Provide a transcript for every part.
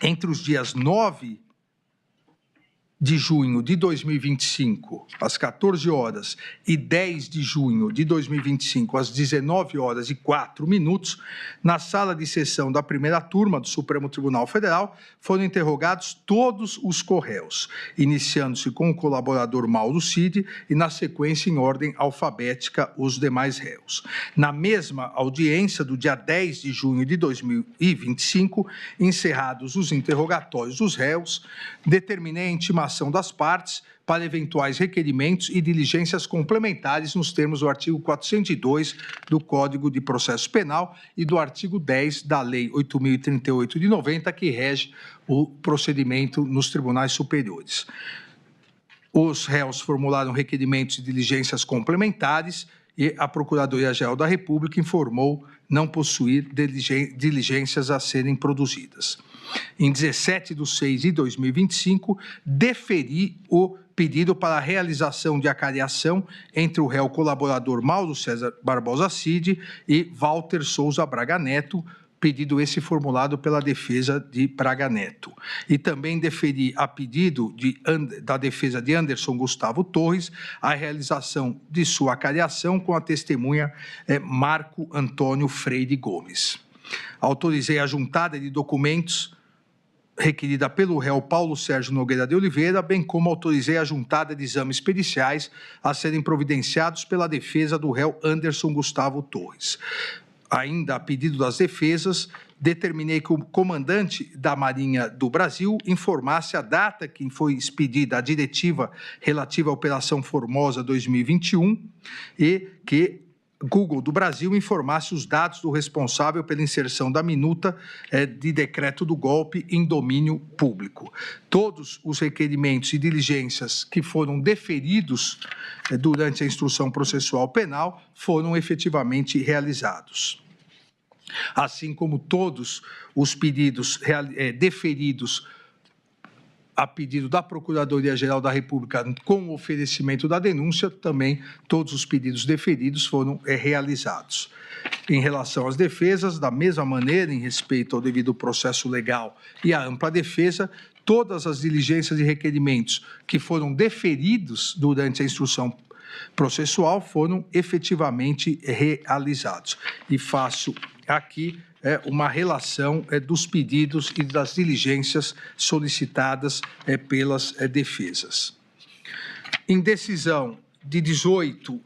Entre os dias 9 de junho de 2025, às 14 horas, e 10 de junho de 2025, às 19 horas e 4 minutos, na sala de sessão da primeira turma do Supremo Tribunal Federal, foram interrogados todos os corréus, iniciando-se com o colaborador Mauro Cid e, na sequência, em ordem alfabética, os demais réus. Na mesma audiência do dia 10 de junho de 2025, encerrados os interrogatórios dos réus, determinei a intimação das partes para eventuais requerimentos e diligências complementares nos termos do artigo 402 do Código de Processo Penal e do artigo 10 da Lei 8.038 de 90, que rege o procedimento nos tribunais superiores. Os réus formularam requerimentos e diligências complementares e a Procuradoria-Geral da República informou não possuir diligências a serem produzidas. Em 17 de 6 de 2025, deferi o pedido para a realização de acariação entre o réu colaborador Mauro César Barbosa Cid e Walter Souza Braga Neto, pedido esse formulado pela defesa de Braga Neto. E também deferi a pedido da defesa de Anderson Gustavo Torres a realização de sua acariação com a testemunha Marco Antônio Freire Gomes. Autorizei a juntada de documentos requerida pelo réu Paulo Sérgio Nogueira de Oliveira, bem como autorizei a juntada de exames periciais a serem providenciados pela defesa do réu Anderson Gustavo Torres. Ainda a pedido das defesas, determinei que o comandante da Marinha do Brasil informasse a data que foi expedida a diretiva relativa à Operação Formosa 2021 e que Google do Brasil informasse os dados do responsável pela inserção da minuta de decreto do golpe em domínio público. Todos os requerimentos e diligências que foram deferidos durante a instrução processual penal foram efetivamente realizados. Assim como todos os pedidos deferidos a pedido da Procuradoria-Geral da República com o oferecimento da denúncia, também todos os pedidos deferidos foram realizados. Em relação às defesas, da mesma maneira, em respeito ao devido processo legal e à ampla defesa, todas as diligências e requerimentos que foram deferidos durante a instrução processual foram efetivamente realizados. E faço aqui uma relação dos pedidos e das diligências solicitadas pelas defesas. Em decisão de 18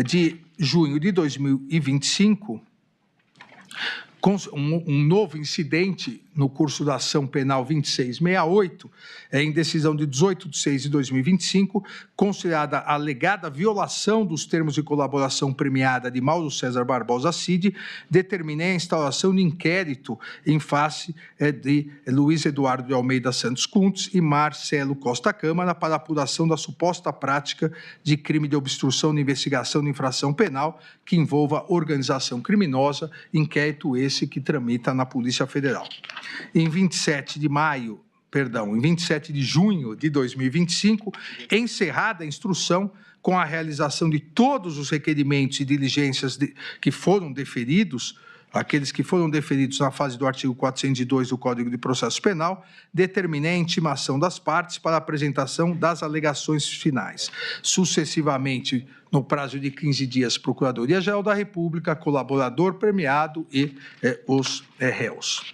de junho de 2025, um novo incidente no curso da ação penal 2668, em decisão de 18 de 6 de 2025, considerada a alegada violação dos termos de colaboração premiada de Mauro César Barbosa Cid, determinei a instauração de inquérito em face de Luiz Eduardo de Almeida Santos Kuntz e Marcelo Costa Câmara para apuração da suposta prática de crime de obstrução de investigação de infração penal que envolva organização criminosa, inquérito esse que tramita na Polícia Federal. Em 27 de junho de 2025, encerrada a instrução com a realização de todos os requerimentos e diligências que foram deferidos, aqueles que foram deferidos na fase do artigo 402 do Código de Processo Penal, determinei a intimação das partes para a apresentação das alegações finais. Sucessivamente, no prazo de 15 dias, Procuradoria-Geral da República, colaborador premiado e os réus.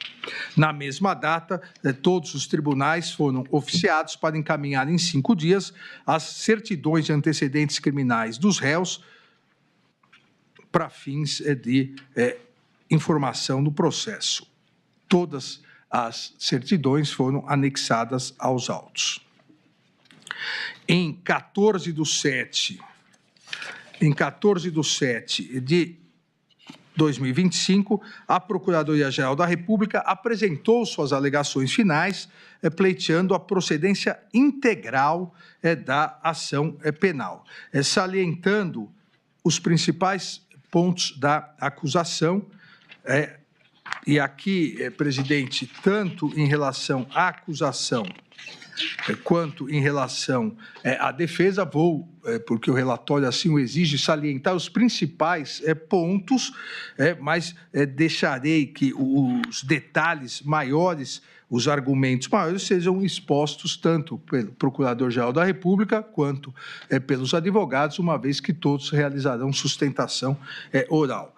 Na mesma data, todos os tribunais foram oficiados para encaminhar em 5 dias as certidões de antecedentes criminais dos réus para fins de informação do processo. Todas as certidões foram anexadas aos autos. Em 14 de 7 de 2025, a Procuradoria-Geral da República apresentou suas alegações finais, pleiteando a procedência integral da ação penal, salientando os principais pontos da acusação. E aqui, presidente, tanto em relação à acusação Quanto em relação à defesa, porque o relatório assim o exige, salientar os principais pontos, mas deixarei que os detalhes maiores, os argumentos maiores, sejam expostos tanto pelo Procurador-Geral da República quanto pelos advogados, uma vez que todos realizarão sustentação oral.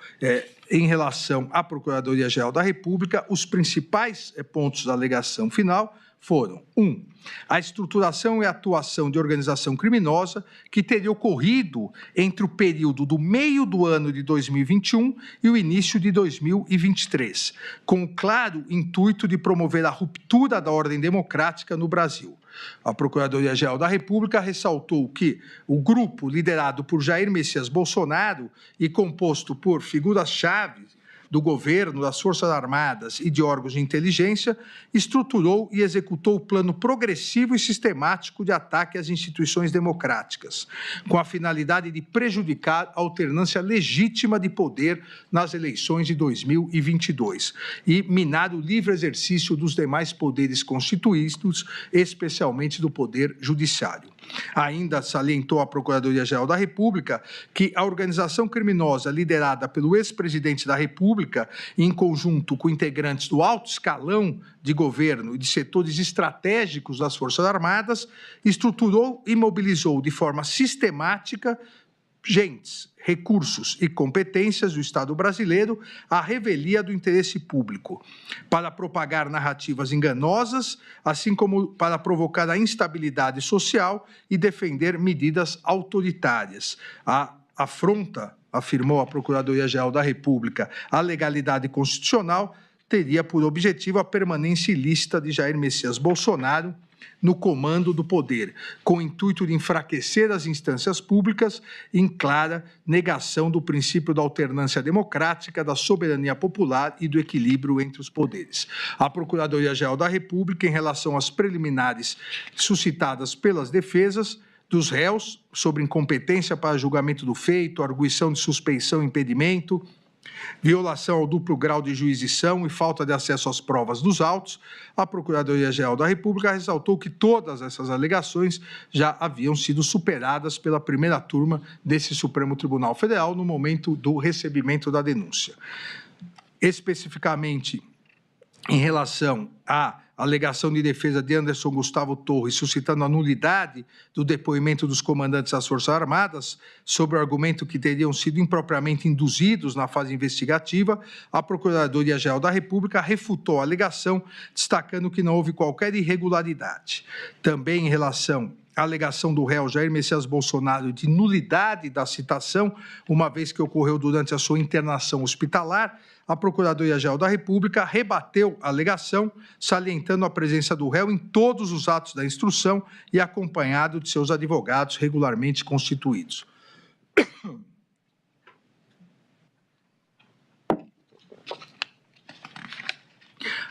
Em relação à Procuradoria-Geral da República, os principais pontos da alegação final foram: 1. A estruturação e atuação de organização criminosa que teria ocorrido entre o período do meio do ano de 2021 e o início de 2023, com o claro intuito de promover a ruptura da ordem democrática no Brasil. A Procuradoria-Geral da República ressaltou que o grupo liderado por Jair Messias Bolsonaro e composto por figuras-chave do governo, das Forças Armadas e de órgãos de inteligência, estruturou e executou o plano progressivo e sistemático de ataque às instituições democráticas, com a finalidade de prejudicar a alternância legítima de poder nas eleições de 2022 e minar o livre exercício dos demais poderes constituídos, especialmente do Poder Judiciário. Ainda salientou a Procuradoria-Geral da República que a organização criminosa liderada pelo ex-presidente da República, em conjunto com integrantes do alto escalão de governo e de setores estratégicos das Forças Armadas, estruturou e mobilizou de forma sistemática gentes, recursos e competências do Estado brasileiro à revelia do interesse público, para propagar narrativas enganosas, assim como para provocar a instabilidade social e defender medidas autoritárias. A afronta, afirmou a Procuradoria-Geral da República, à legalidade constitucional teria por objetivo a permanência ilícita de Jair Messias Bolsonaro no comando do poder, com o intuito de enfraquecer as instâncias públicas em clara negação do princípio da alternância democrática, da soberania popular e do equilíbrio entre os poderes. A Procuradoria-Geral da República, em relação às preliminares suscitadas pelas defesas dos réus sobre incompetência para julgamento do feito, arguição de suspeição e impedimento, violação ao duplo grau de jurisdição e falta de acesso às provas dos autos, a Procuradoria-Geral da República ressaltou que todas essas alegações já haviam sido superadas pela primeira turma desse Supremo Tribunal Federal no momento do recebimento da denúncia. Especificamente, em relação à alegação de defesa de Anderson Gustavo Torres, suscitando a nulidade do depoimento dos comandantes das Forças Armadas, sob o argumento que teriam sido impropriamente induzidos na fase investigativa, a Procuradoria-Geral da República refutou a alegação, destacando que não houve qualquer irregularidade. Também em relação à alegação do réu Jair Messias Bolsonaro de nulidade da citação, uma vez que ocorreu durante a sua internação hospitalar, a Procuradoria-Geral da República rebateu a alegação, salientando a presença do réu em todos os atos da instrução e acompanhado de seus advogados regularmente constituídos.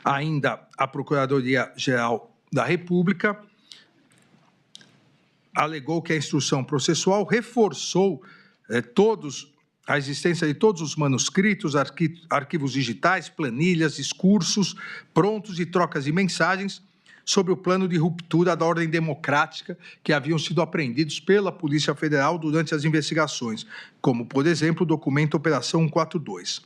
Ainda a Procuradoria-Geral da República alegou que a instrução processual reforçou a existência de todos os manuscritos, arquivos digitais, planilhas, discursos prontos e trocas de mensagens sobre o plano de ruptura da ordem democrática que haviam sido apreendidos pela Polícia Federal durante as investigações, como, por exemplo, o documento Operação 142.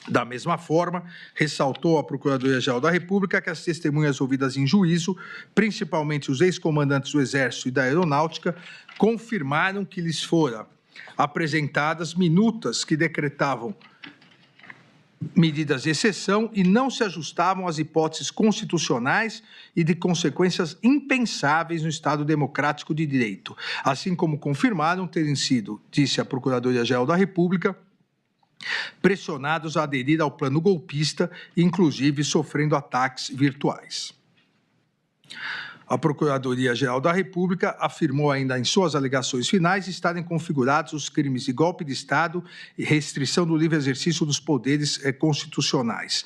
Da mesma forma, ressaltou a Procuradoria-Geral da República que as testemunhas ouvidas em juízo, principalmente os ex-comandantes do Exército e da Aeronáutica, confirmaram que lhes fora apresentadas minutas que decretavam medidas de exceção e não se ajustavam às hipóteses constitucionais e de consequências impensáveis no Estado democrático de direito, assim como confirmaram terem sido, disse a Procuradoria-Geral da República, pressionados a aderir ao plano golpista, inclusive sofrendo ataques virtuais. A Procuradoria-Geral da República afirmou ainda em suas alegações finais estarem configurados os crimes de golpe de Estado e restrição do livre exercício dos poderes constitucionais.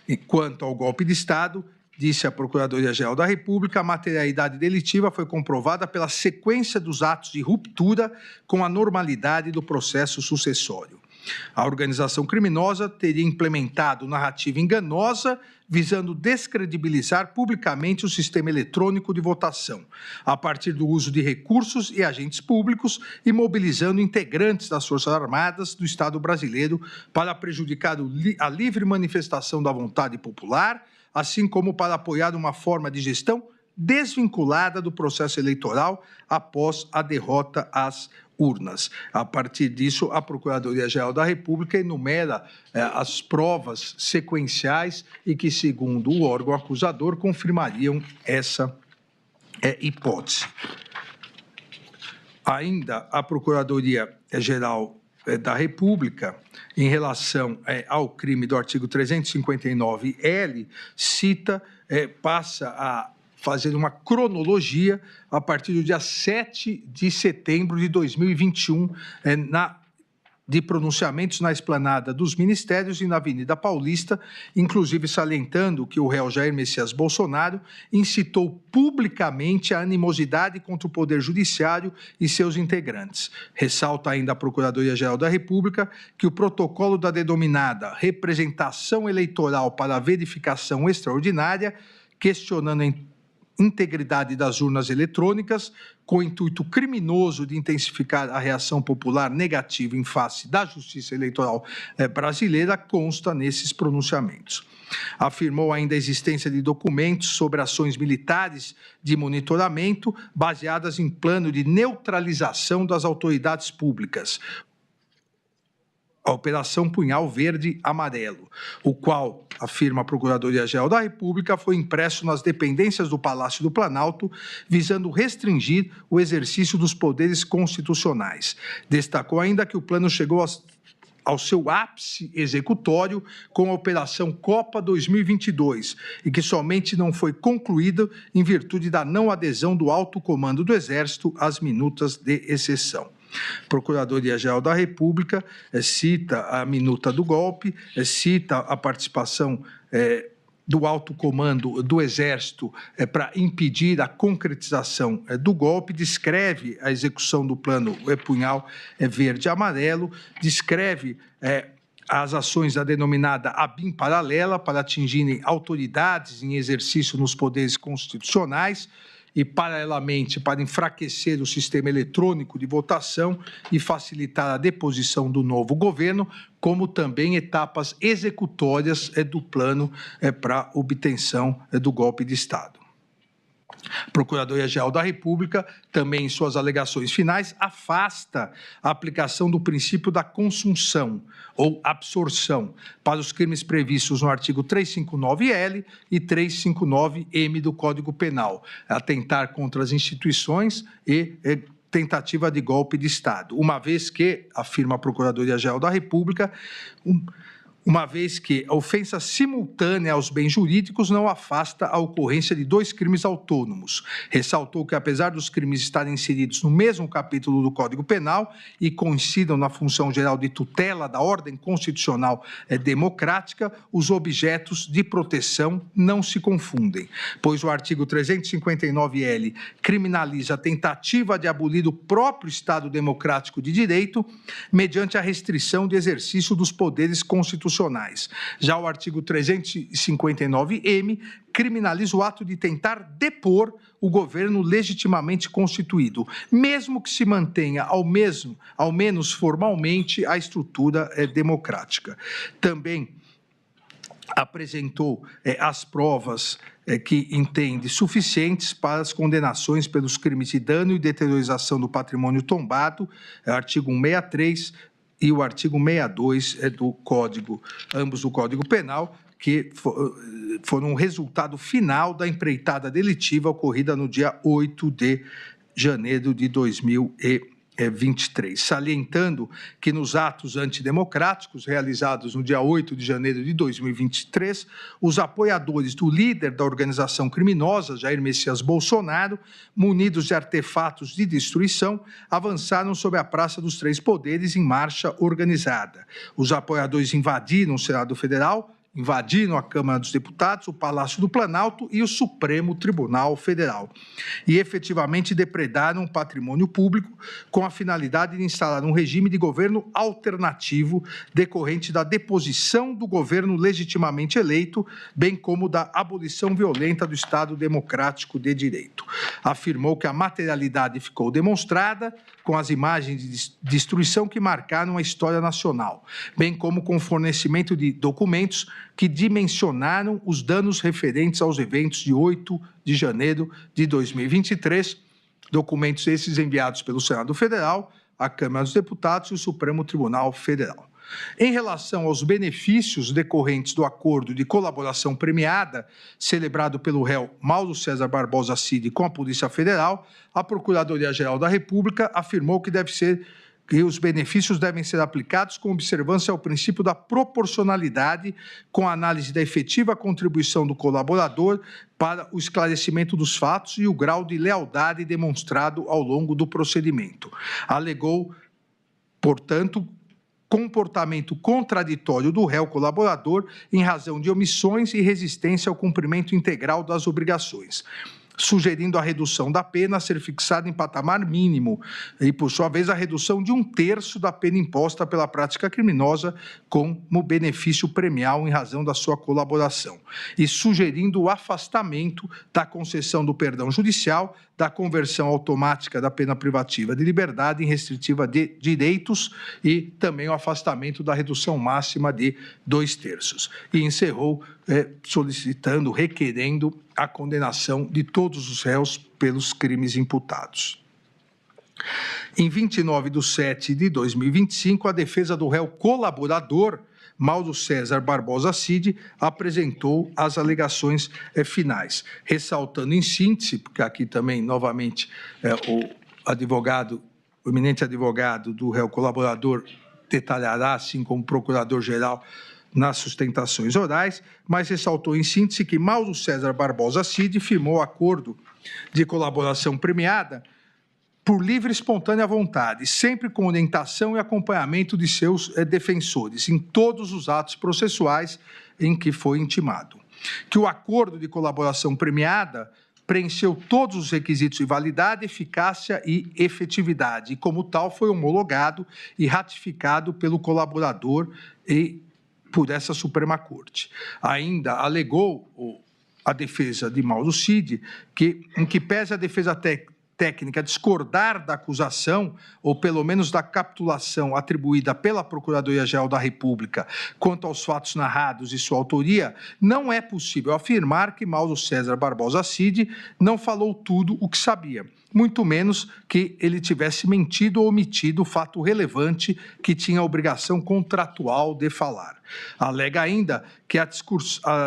E quanto ao golpe de Estado, disse a Procuradoria-Geral da República, a materialidade delitiva foi comprovada pela sequência dos atos de ruptura com a normalidade do processo sucessório. A organização criminosa teria implementado narrativa enganosa, visando descredibilizar publicamente o sistema eletrônico de votação, a partir do uso de recursos e agentes públicos e mobilizando integrantes das Forças Armadas do Estado brasileiro para prejudicar a livre manifestação da vontade popular, assim como para apoiar uma forma de gestão desvinculada do processo eleitoral após a derrota às urnas. A partir disso, a Procuradoria-Geral da República enumera as provas sequenciais e que, segundo o órgão acusador, confirmariam essa hipótese. Ainda a Procuradoria-Geral da República, em relação ao crime do artigo 359-L, passa a fazer uma cronologia a partir do dia 7 de setembro de 2021, de pronunciamentos na esplanada dos ministérios e na Avenida Paulista, inclusive salientando que o réu Jair Messias Bolsonaro incitou publicamente a animosidade contra o Poder Judiciário e seus integrantes. Ressalta ainda a Procuradoria-Geral da República que o protocolo da denominada representação eleitoral para a verificação extraordinária, questionando a integridade das urnas eletrônicas, com o intuito criminoso de intensificar a reação popular negativa em face da justiça eleitoral brasileira, consta nesses pronunciamentos. Afirmou ainda a existência de documentos sobre ações militares de monitoramento baseadas em plano de neutralização das autoridades públicas, a Operação Punhal Verde-Amarelo, o qual, afirma a Procuradoria-Geral da República, foi impresso nas dependências do Palácio do Planalto, visando restringir o exercício dos poderes constitucionais. Destacou ainda que o plano chegou ao seu ápice executório com a Operação Copa 2022 e que somente não foi concluída em virtude da não adesão do alto comando do Exército às minutas de exceção. Procuradoria-Geral da República cita a minuta do golpe, cita a participação do alto comando do Exército para impedir a concretização do golpe, descreve a execução do plano Punhal Verde-Amarelo, descreve as ações da denominada ABIN paralela para atingirem autoridades em exercício nos poderes constitucionais, e, paralelamente, para enfraquecer o sistema eletrônico de votação e facilitar a deposição do novo governo, como também etapas executórias do plano para obtenção do golpe de Estado. Procuradoria-Geral da República, também em suas alegações finais, afasta a aplicação do princípio da consunção ou absorção para os crimes previstos no artigo 359-L e 359-M do Código Penal, atentar contra as instituições e tentativa de golpe de Estado, uma vez que, afirma a Procuradoria-Geral da República, uma vez que a ofensa simultânea aos bens jurídicos não afasta a ocorrência de dois crimes autônomos. Ressaltou que, apesar dos crimes estarem inseridos no mesmo capítulo do Código Penal e coincidam na função geral de tutela da ordem constitucional democrática, os objetos de proteção não se confundem, pois o artigo 359-L criminaliza a tentativa de abolir o próprio Estado democrático de direito mediante a restrição de exercício dos poderes constitucionais. Já o artigo 359-M criminaliza o ato de tentar depor o governo legitimamente constituído, mesmo que se mantenha, ao menos formalmente, a estrutura democrática. Também apresentou as provas que entende suficientes para as condenações pelos crimes de dano e deteriorização do patrimônio tombado, artigo 163, e o artigo 62 do Código, ambos do Código Penal, que foram um resultado final da empreitada delitiva ocorrida no dia 8 de janeiro de 2023, salientando que nos atos antidemocráticos realizados no dia 8 de janeiro de 2023, os apoiadores do líder da organização criminosa, Jair Messias Bolsonaro, munidos de artefatos de destruição, avançaram sobre a Praça dos Três Poderes em marcha organizada. Os apoiadores invadiram o Senado Federal, invadiram a Câmara dos Deputados, o Palácio do Planalto e o Supremo Tribunal Federal, e efetivamente depredaram o patrimônio público com a finalidade de instalar um regime de governo alternativo decorrente da deposição do governo legitimamente eleito, bem como da abolição violenta do Estado Democrático de Direito. Afirmou que a materialidade ficou demonstrada com as imagens de destruição que marcaram a história nacional, bem como com o fornecimento de documentos que dimensionaram os danos referentes aos eventos de 8 de janeiro de 2023, documentos esses enviados pelo Senado Federal, a Câmara dos Deputados e o Supremo Tribunal Federal. Em relação aos benefícios decorrentes do acordo de colaboração premiada celebrado pelo réu Mauro César Barbosa Cid com a Polícia Federal, a Procuradoria-Geral da República afirmou que os benefícios devem ser aplicados com observância ao princípio da proporcionalidade, com a análise da efetiva contribuição do colaborador para o esclarecimento dos fatos e o grau de lealdade demonstrado ao longo do procedimento. Alegou, portanto, comportamento contraditório do réu colaborador em razão de omissões e resistência ao cumprimento integral das obrigações, sugerindo a redução da pena a ser fixada em patamar mínimo e, por sua vez, a redução de 1/3 da pena imposta pela prática criminosa como benefício premial em razão da sua colaboração, e sugerindo o afastamento da concessão do perdão judicial, da conversão automática da pena privativa de liberdade em restritiva de direitos e também o afastamento da redução máxima de 2/3. E encerrou solicitando, requerendo a condenação de todos os réus pelos crimes imputados. Em 29/7 de 2025, a defesa do réu colaborador Mauro César Barbosa Cid apresentou as alegações finais, ressaltando em síntese, porque aqui também, novamente, o eminente advogado do réu colaborador detalhará, assim como o procurador-geral, nas sustentações orais, mas ressaltou em síntese que Mauro César Barbosa Cid firmou acordo de colaboração premiada por livre e espontânea vontade, sempre com orientação e acompanhamento de seus defensores, em todos os atos processuais em que foi intimado. Que o acordo de colaboração premiada preencheu todos os requisitos de validade, eficácia e efetividade, e como tal foi homologado e ratificado pelo colaborador e por essa Suprema Corte. Ainda alegou a defesa de Mauro Cid que, em que pese a defesa técnica discordar da acusação, ou pelo menos da capitulação atribuída pela Procuradoria-Geral da República quanto aos fatos narrados e sua autoria, não é possível afirmar que Mauro César Barbosa Cid não falou tudo o que sabia, muito menos que ele tivesse mentido ou omitido o fato relevante que tinha a obrigação contratual de falar. Alega ainda que a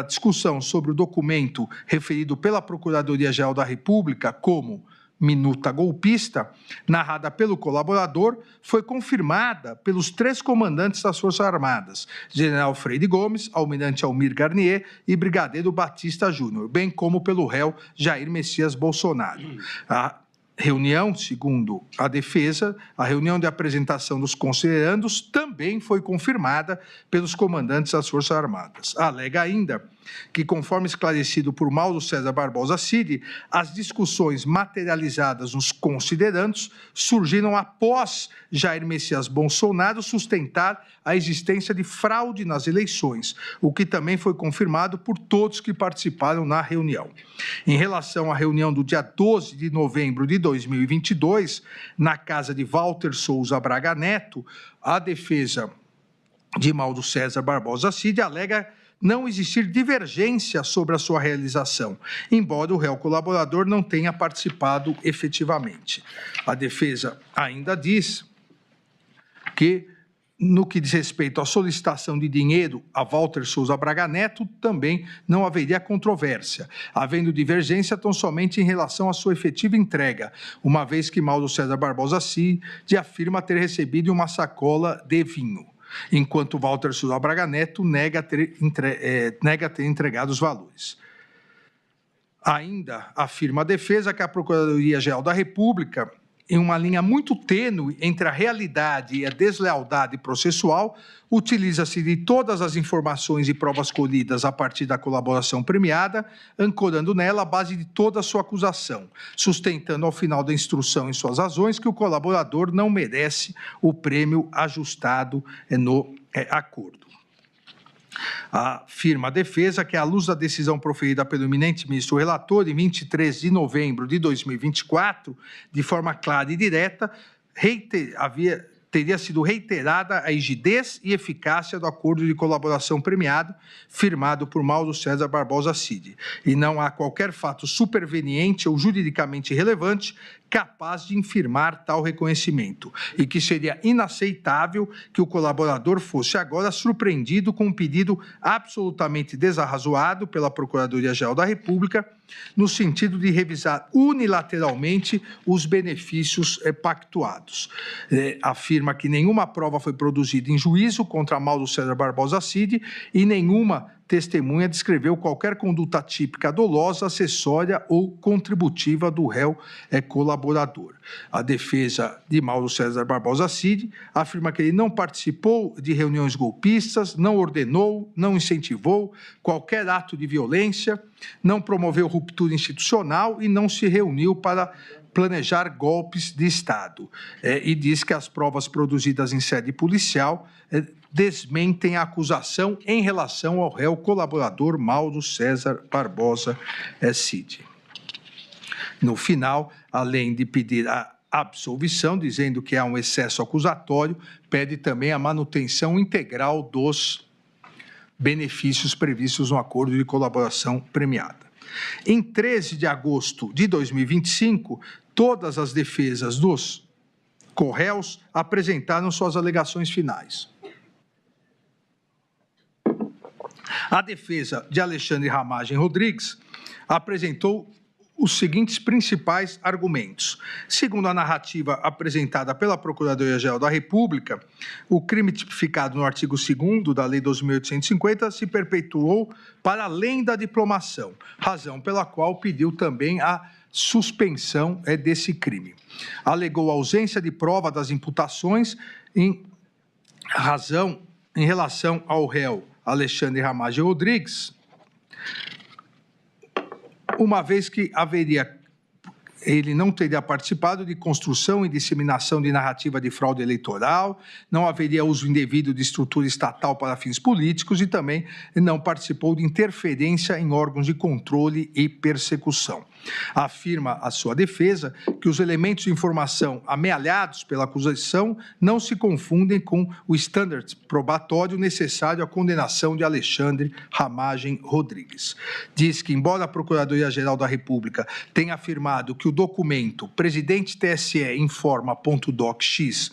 discussão sobre o documento referido pela Procuradoria-Geral da República como minuta golpista, narrada pelo colaborador, foi confirmada pelos 3 comandantes das Forças Armadas, General Freire Gomes, Almirante Almir Garnier e Brigadeiro Batista Júnior, bem como pelo réu Jair Messias Bolsonaro. A reunião, segundo a defesa, a reunião de apresentação dos considerandos também foi confirmada pelos comandantes das Forças Armadas. Alega ainda que, conforme esclarecido por Mauro César Barbosa Cid, as discussões materializadas nos considerandos surgiram após Jair Messias Bolsonaro sustentar a existência de fraude nas eleições, o que também foi confirmado por todos que participaram na reunião. Em relação à reunião do dia 12 de novembro de 2022, na casa de Walter Souza Braga Neto, a defesa de Mauro César Barbosa Cid alega não existir divergência sobre a sua realização, embora o réu colaborador não tenha participado efetivamente. A defesa ainda diz que, no que diz respeito à solicitação de dinheiro a Walter Souza Braga Neto, também não haveria controvérsia, havendo divergência tão somente em relação à sua efetiva entrega, uma vez que Mauro César Barbosa Cid afirma ter recebido uma sacola de vinho, enquanto Walter Souza Braga Neto nega ter entregado os valores. Ainda afirma a defesa que a Procuradoria-Geral da República em uma linha muito tênue entre a realidade e a deslealdade processual, utiliza-se de todas as informações e provas colhidas a partir da colaboração premiada, ancorando nela a base de toda a sua acusação, sustentando ao final da instrução em suas razões que o colaborador não merece o prêmio ajustado no acordo. Afirma a defesa que, à luz da decisão proferida pelo eminente ministro relator, em 23 de novembro de 2024, de forma clara e direta, teria sido reiterada a rigidez e eficácia do acordo de colaboração premiado, firmado por Mauro César Barbosa Cid, e não há qualquer fato superveniente ou juridicamente relevante capaz de infirmar tal reconhecimento, e que seria inaceitável que o colaborador fosse agora surpreendido com um pedido absolutamente desarrazoado pela Procuradoria-Geral da República, no sentido de revisar unilateralmente os benefícios pactuados. Afirma que nenhuma prova foi produzida em juízo contra Mauro César Barbosa Cid e nenhuma testemunha descreveu qualquer conduta típica dolosa, acessória ou contributiva do réu colaborador. A defesa de Mauro César Barbosa Cid afirma que ele não participou de reuniões golpistas, não ordenou, não incentivou qualquer ato de violência, não promoveu ruptura institucional e não se reuniu para planejar golpes de Estado. E diz que as provas produzidas em sede policial desmentem a acusação em relação ao réu colaborador Mauro César Barbosa Cid. No final, além de pedir a absolvição, dizendo que há um excesso acusatório, pede também a manutenção integral dos benefícios previstos no acordo de colaboração premiada. Em 13 de agosto de 2025, todas as defesas dos corréus apresentaram suas alegações finais. A defesa de Alexandre Ramagem Rodrigues apresentou os seguintes principais argumentos. Segundo a narrativa apresentada pela Procuradoria-Geral da República, o crime tipificado no artigo 2º da Lei 2.850 se perpetuou para além da diplomação, razão pela qual pediu também a suspensão desse crime. Alegou ausência de prova das imputações em relação ao réu Alexandre Ramagem Rodrigues, uma vez que ele não teria participado de construção e disseminação de narrativa de fraude eleitoral, não haveria uso indevido de estrutura estatal para fins políticos e também não participou de interferência em órgãos de controle e persecução. Afirma a sua defesa que os elementos de informação amealhados pela acusação não se confundem com o standard probatório necessário à condenação de Alexandre Ramagem Rodrigues. Diz que, embora a Procuradoria-Geral da República tenha afirmado que o documento Presidente TSE informa.docx,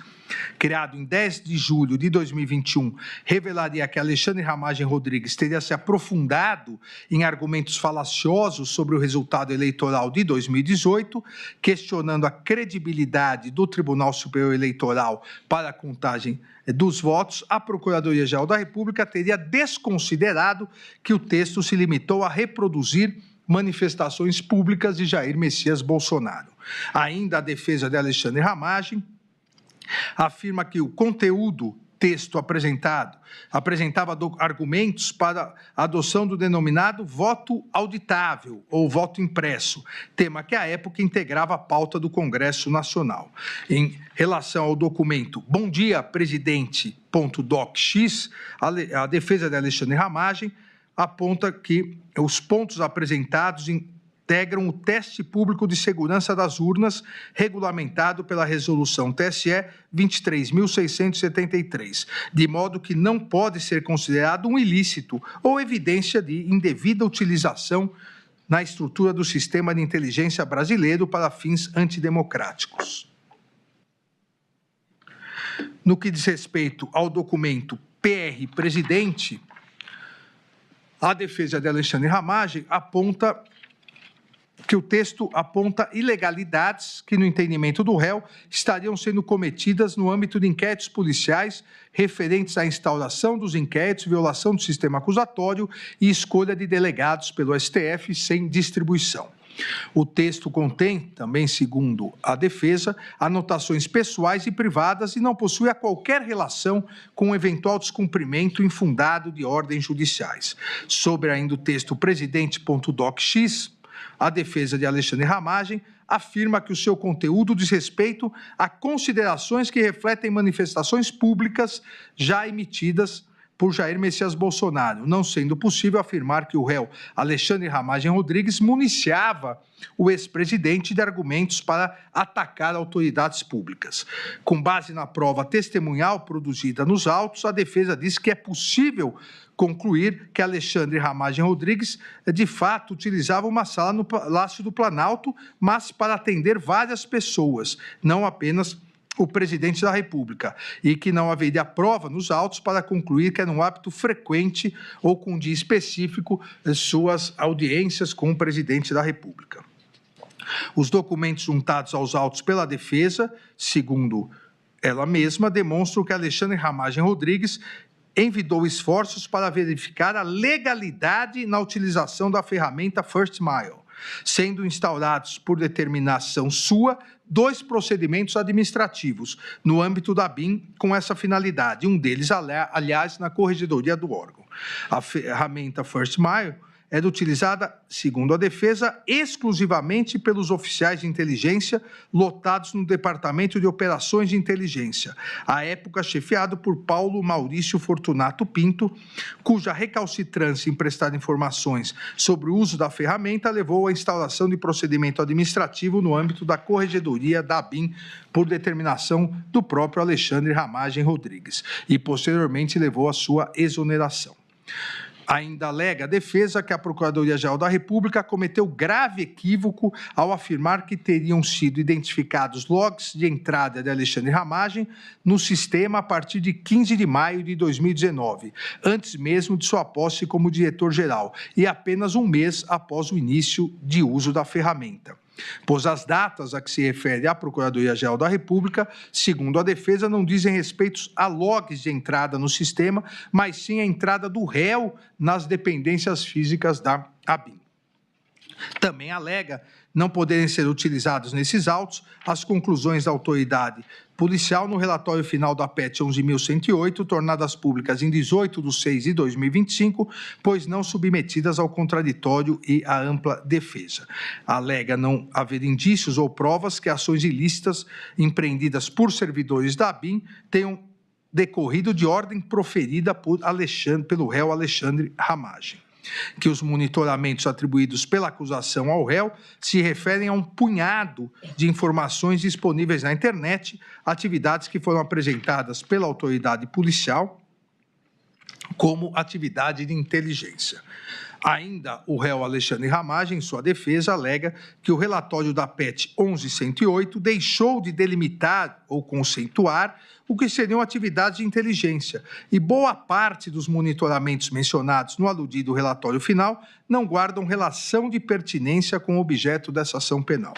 criado em 10 de julho de 2021, revelaria que Alexandre Ramagem Rodrigues teria se aprofundado em argumentos falaciosos sobre o resultado eleitoral de 2018, questionando a credibilidade do Tribunal Superior Eleitoral para a contagem dos votos, a Procuradoria-Geral da República teria desconsiderado que o texto se limitou a reproduzir manifestações públicas de Jair Messias Bolsonaro. Ainda a defesa de Alexandre Ramagem afirma que o conteúdo texto apresentava argumentos para a adoção do denominado voto auditável ou voto impresso, tema que à época integrava a pauta do Congresso Nacional. Em relação ao documento Bom Dia Presidente.docx, a defesa de Alexandre Ramagem aponta que os pontos apresentados integram o teste público de segurança das urnas, regulamentado pela Resolução TSE 23.673, de modo que não pode ser considerado um ilícito ou evidência de indevida utilização na estrutura do sistema de inteligência brasileiro para fins antidemocráticos. No que diz respeito ao documento PR Presidente, a defesa de Alexandre Ramagem aponta que o texto aponta ilegalidades que, no entendimento do réu, estariam sendo cometidas no âmbito de inquéritos policiais referentes à instauração dos inquéritos, violação do sistema acusatório e escolha de delegados pelo STF sem distribuição. O texto contém, também segundo a defesa, anotações pessoais e privadas e não possui qualquer relação com o eventual descumprimento infundado de ordens judiciais. Sobre ainda o texto presidente.docx, a defesa de Alexandre Ramagem afirma que o seu conteúdo diz respeito a considerações que refletem manifestações públicas já emitidas por Jair Messias Bolsonaro, não sendo possível afirmar que o réu Alexandre Ramagem Rodrigues municiava o ex-presidente de argumentos para atacar autoridades públicas. Com base na prova testemunhal produzida nos autos, a defesa diz que é possível concluir que Alexandre Ramagem Rodrigues, de fato, utilizava uma sala no Palácio do Planalto, mas para atender várias pessoas, não apenas o presidente da República, e que não haveria prova nos autos para concluir que era um hábito frequente ou com um dia específico suas audiências com o presidente da República. Os documentos juntados aos autos pela defesa, segundo ela mesma, demonstram que Alexandre Ramagem Rodrigues envidou esforços para verificar a legalidade na utilização da ferramenta First Mile, sendo instaurados por determinação sua 2 procedimentos administrativos no âmbito da BIM com essa finalidade, um deles, aliás, na corregedoria do órgão. A ferramenta First Mile era utilizada, segundo a defesa, exclusivamente pelos oficiais de inteligência lotados no Departamento de Operações de Inteligência, à época chefiado por Paulo Maurício Fortunato Pinto, cuja recalcitrância em prestar informações sobre o uso da ferramenta levou à instauração de procedimento administrativo no âmbito da corregedoria da ABIN, por determinação do próprio Alexandre Ramagem Rodrigues, e posteriormente levou à sua exoneração. Ainda alega a defesa que a Procuradoria-Geral da República cometeu grave equívoco ao afirmar que teriam sido identificados logs de entrada de Alexandre Ramagem no sistema a partir de 15 de maio de 2019, antes mesmo de sua posse como diretor-geral, e apenas um mês após o início de uso da ferramenta, pois as datas a que se refere a Procuradoria-Geral da República, segundo a defesa, não dizem respeito a logs de entrada no sistema, mas sim a entrada do réu nas dependências físicas da ABIN. Também alega não poderem ser utilizados nesses autos as conclusões da autoridade policial no relatório final da PET 11.108, tornadas públicas em 18/6/2025, pois não submetidas ao contraditório e à ampla defesa. Alega não haver indícios ou provas que ações ilícitas empreendidas por servidores da ABIN tenham decorrido de ordem proferida pelo réu Alexandre Ramagem. Que os monitoramentos atribuídos pela acusação ao réu se referem a um punhado de informações disponíveis na internet, atividades que foram apresentadas pela autoridade policial como atividade de inteligência. Ainda o réu Alexandre Ramagem, em sua defesa, alega que o relatório da PET 11.108 deixou de delimitar ou conceituar o que seriam atividades de inteligência, e boa parte dos monitoramentos mencionados no aludido relatório final não guardam relação de pertinência com o objeto dessa ação penal.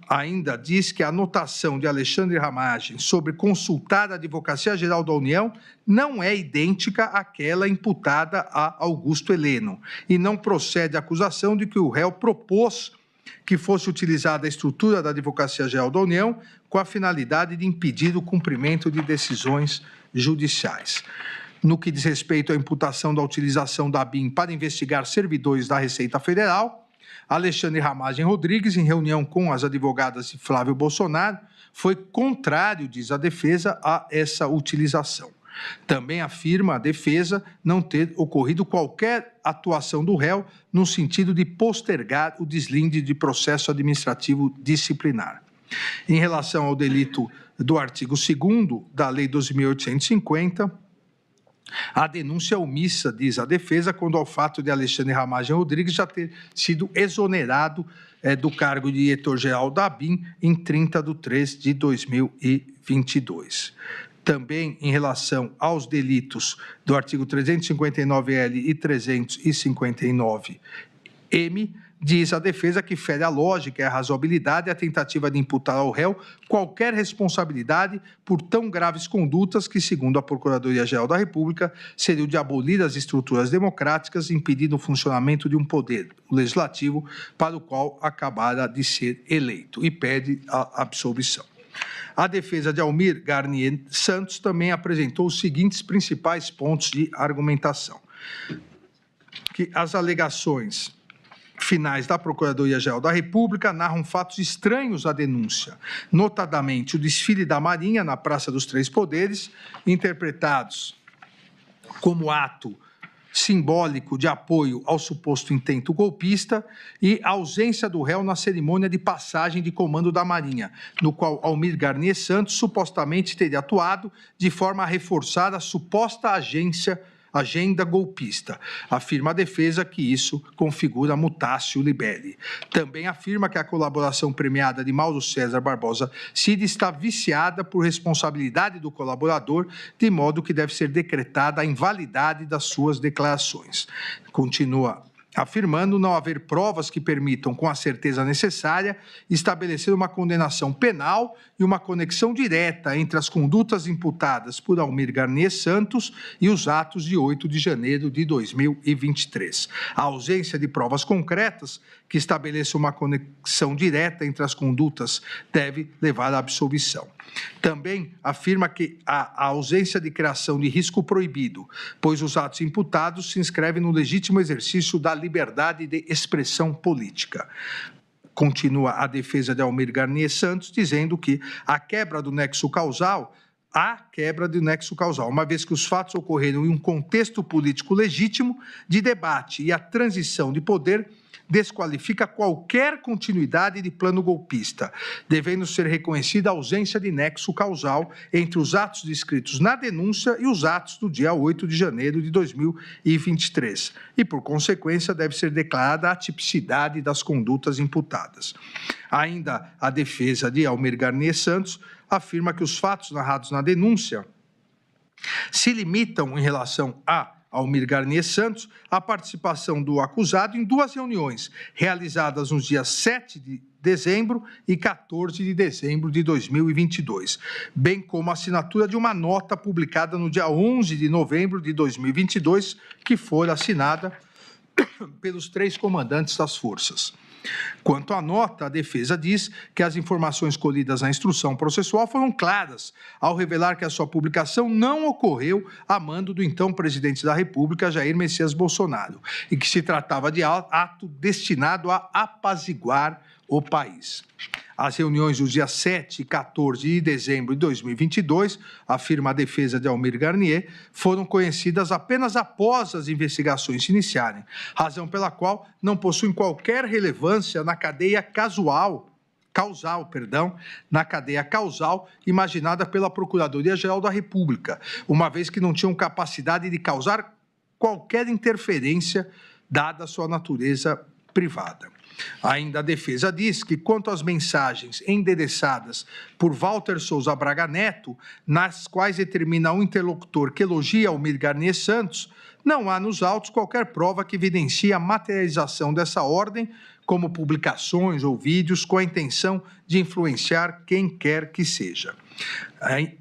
Ainda diz que a anotação de Alexandre Ramagem sobre consultar a Advocacia Geral da União não é idêntica àquela imputada a Augusto Heleno, e não procede a acusação de que o réu propôs que fosse utilizada a estrutura da Advocacia Geral da União com a finalidade de impedir o cumprimento de decisões judiciais. No que diz respeito à imputação da utilização da ABIN para investigar servidores da Receita Federal, Alexandre Ramagem Rodrigues, em reunião com as advogadas de Flávio Bolsonaro, foi contrário, diz a defesa, a essa utilização. Também afirma a defesa não ter ocorrido qualquer atuação do réu no sentido de postergar o deslinde de processo administrativo disciplinar. Em relação ao delito do artigo 2º da Lei 12.850, a denúncia omissa, diz a defesa, quando ao fato de Alexandre Ramagem Rodrigues já ter sido exonerado do cargo de diretor-geral da ABIN em 30/3/2022. Também em relação aos delitos do artigo 359-L e 359-M, diz a defesa que fere a lógica e a razoabilidade a tentativa de imputar ao réu qualquer responsabilidade por tão graves condutas que, segundo a Procuradoria-Geral da República, seriam de abolir as estruturas democráticas, impedindo o funcionamento de um poder, o legislativo, para o qual acabara de ser eleito, e pede a absolvição. A defesa de Almir Garnier Santos também apresentou os seguintes principais pontos de argumentação: que as alegações finais da Procuradoria-Geral da República narram fatos estranhos à denúncia, notadamente o desfile da Marinha na Praça dos Três Poderes, interpretados como ato simbólico de apoio ao suposto intento golpista, e a ausência do réu na cerimônia de passagem de comando da Marinha, no qual Almir Garnier Santos supostamente teria atuado de forma a reforçar a suposta agenda golpista. Afirma a defesa que isso configura mutatio libelli. Também afirma que a colaboração premiada de Mauro César Barbosa Cid está viciada por responsabilidade do colaborador, de modo que deve ser decretada a invalidade das suas declarações. Continua afirmando não haver provas que permitam, com a certeza necessária, estabelecer uma condenação penal e uma conexão direta entre as condutas imputadas por Almir Garnier Santos e os atos de 8 de janeiro de 2023. A ausência de provas concretas que estabeleçam uma conexão direta entre as condutas deve levar à absolvição. Também afirma que a ausência de criação de risco proibido, pois os atos imputados se inscrevem no legítimo exercício da liberdade de expressão política. Continua a defesa de Almir Garnier Santos, dizendo que a quebra do nexo causal, uma vez que os fatos ocorreram em um contexto político legítimo de debate e a transição de poder desqualifica qualquer continuidade de plano golpista, devendo ser reconhecida a ausência de nexo causal entre os atos descritos na denúncia e os atos do dia 8 de janeiro de 2023, e, por consequência, deve ser declarada a tipicidade das condutas imputadas. Ainda a defesa de Almir Garnier Santos afirma que os fatos narrados na denúncia se limitam, em relação a Almir Garnier Santos, a participação do acusado em 2 reuniões, realizadas nos dias 7 de dezembro e 14 de dezembro de 2022, bem como a assinatura de uma nota publicada no dia 11 de novembro de 2022, que foi assinada pelos 3 comandantes das forças. Quanto à nota, a defesa diz que as informações colhidas na instrução processual foram claras, ao revelar que a sua publicação não ocorreu a mando do então presidente da República, Jair Messias Bolsonaro, e que se tratava de ato destinado a apaziguar o país. As reuniões dos dias 7 e 14 de dezembro de 2022, afirma a defesa de Almir Garnier, foram conhecidas apenas após as investigações se iniciarem, razão pela qual não possuem qualquer relevância na cadeia causal imaginada pela Procuradoria-Geral da República, uma vez que não tinham capacidade de causar qualquer interferência, dada a sua natureza privada. Ainda a defesa diz que, quanto às mensagens endereçadas por Walter Souza Braga Neto, nas quais determina um interlocutor que elogia Almir Garnier Santos, não há nos autos qualquer prova que evidencie a materialização dessa ordem, como publicações ou vídeos com a intenção de influenciar quem quer que seja.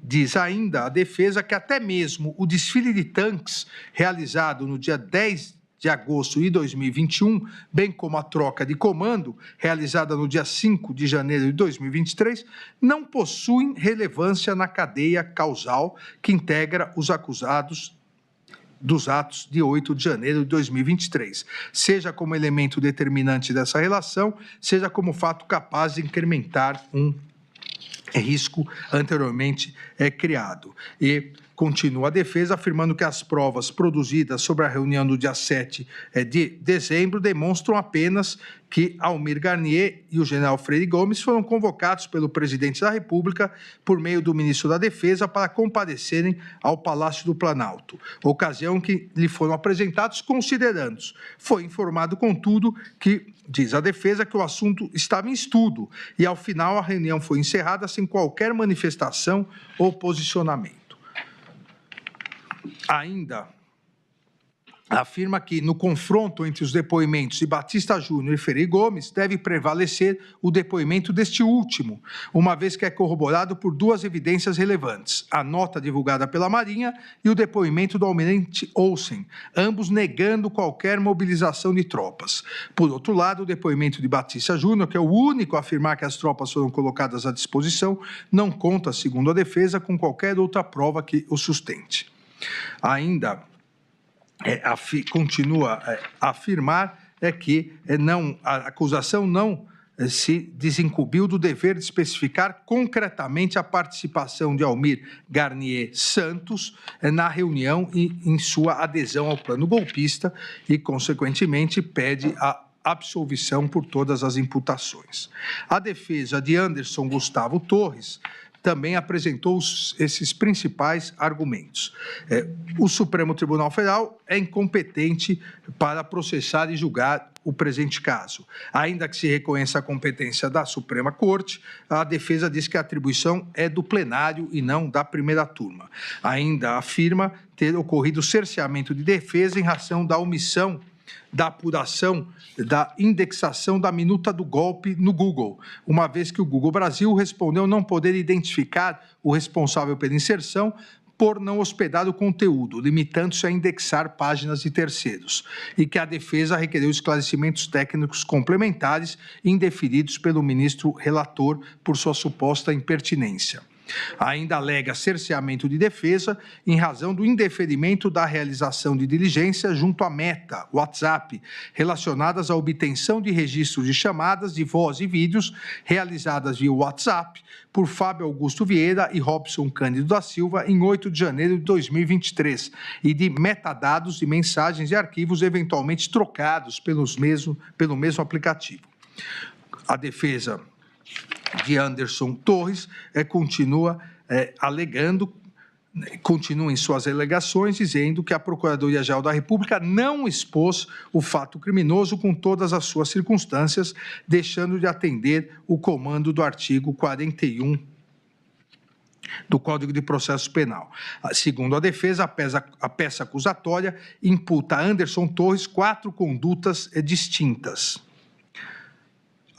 Diz ainda a defesa que até mesmo o desfile de tanques realizado no dia 10 de agosto de 2021, bem como a troca de comando, realizada no dia 5 de janeiro de 2023, não possuem relevância na cadeia causal que integra os acusados dos atos de 8 de janeiro de 2023, seja como elemento determinante dessa relação, seja como fato capaz de incrementar um risco anteriormente criado. E continua a defesa afirmando que as provas produzidas sobre a reunião do dia 7 de dezembro demonstram apenas que Almir Garnier e o general Freire Gomes foram convocados pelo presidente da República por meio do ministro da Defesa para comparecerem ao Palácio do Planalto, ocasião que lhe foram apresentados considerandos. Foi informado, contudo, que, diz a defesa, que o assunto estava em estudo e, ao final, a reunião foi encerrada sem qualquer manifestação ou posicionamento. Ainda afirma que, no confronto entre os depoimentos de Batista Júnior e Ferreira Gomes, deve prevalecer o depoimento deste último, uma vez que é corroborado por duas evidências relevantes, a nota divulgada pela Marinha e o depoimento do almirante Olsen, ambos negando qualquer mobilização de tropas. Por outro lado, o depoimento de Batista Júnior, que é o único a afirmar que as tropas foram colocadas à disposição, não conta, segundo a defesa, com qualquer outra prova que o sustente. Ainda continua a afirmar que a acusação não se desincumbiu do dever de especificar concretamente a participação de Almir Garnier Santos na reunião e em sua adesão ao plano golpista e, consequentemente, pede a absolvição por todas as imputações. A defesa de Anderson Gustavo Torres também apresentou esses principais argumentos. O Supremo Tribunal Federal é incompetente para processar e julgar o presente caso. Ainda que se reconheça a competência da Suprema Corte, a defesa diz que a atribuição é do plenário e não da primeira turma. Ainda afirma ter ocorrido cerceamento de defesa em razão da omissão da apuração da indexação da minuta do golpe no Google, uma vez que o Google Brasil respondeu não poder identificar o responsável pela inserção por não hospedar o conteúdo, limitando-se a indexar páginas de terceiros, e que a defesa requereu esclarecimentos técnicos complementares indeferidos pelo ministro relator por sua suposta impertinência. Ainda alega cerceamento de defesa em razão do indeferimento da realização de diligência junto à Meta, WhatsApp, relacionadas à obtenção de registros de chamadas de voz e vídeos realizadas via WhatsApp por Fábio Augusto Vieira e Robson Cândido da Silva em 8 de janeiro de 2023 e de metadados de mensagens e arquivos eventualmente trocados pelo mesmo aplicativo. A defesa de Anderson Torres continua em suas alegações, dizendo que a Procuradoria-Geral da República não expôs o fato criminoso com todas as suas circunstâncias, deixando de atender o comando do artigo 41 do Código de Processo Penal. Segundo a defesa, a peça acusatória imputa a Anderson Torres 4 condutas distintas.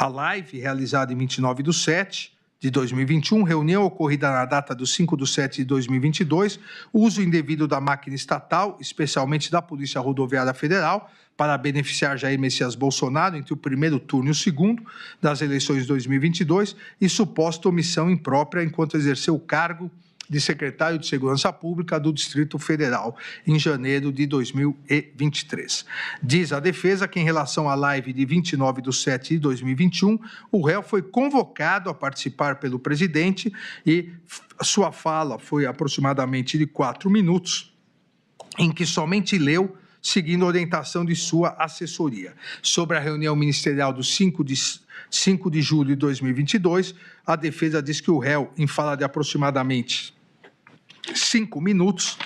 A live, realizada em 29/7 de 2021, reunião ocorrida na data do 5/7 de 2022, uso indevido da máquina estatal, especialmente da Polícia Rodoviária Federal, para beneficiar Jair Messias Bolsonaro entre o primeiro turno e o segundo das eleições de 2022 e suposta omissão imprópria enquanto exerceu o cargo de secretário de Segurança Pública do Distrito Federal, em janeiro de 2023. Diz a defesa que, em relação à live de 29/7 de 2021, o réu foi convocado a participar pelo presidente e sua fala foi aproximadamente de 4 minutos, em que somente leu, seguindo a orientação de sua assessoria. Sobre a reunião ministerial do 5 de julho de 2022, a defesa diz que o réu, em fala de aproximadamente 5 minutos,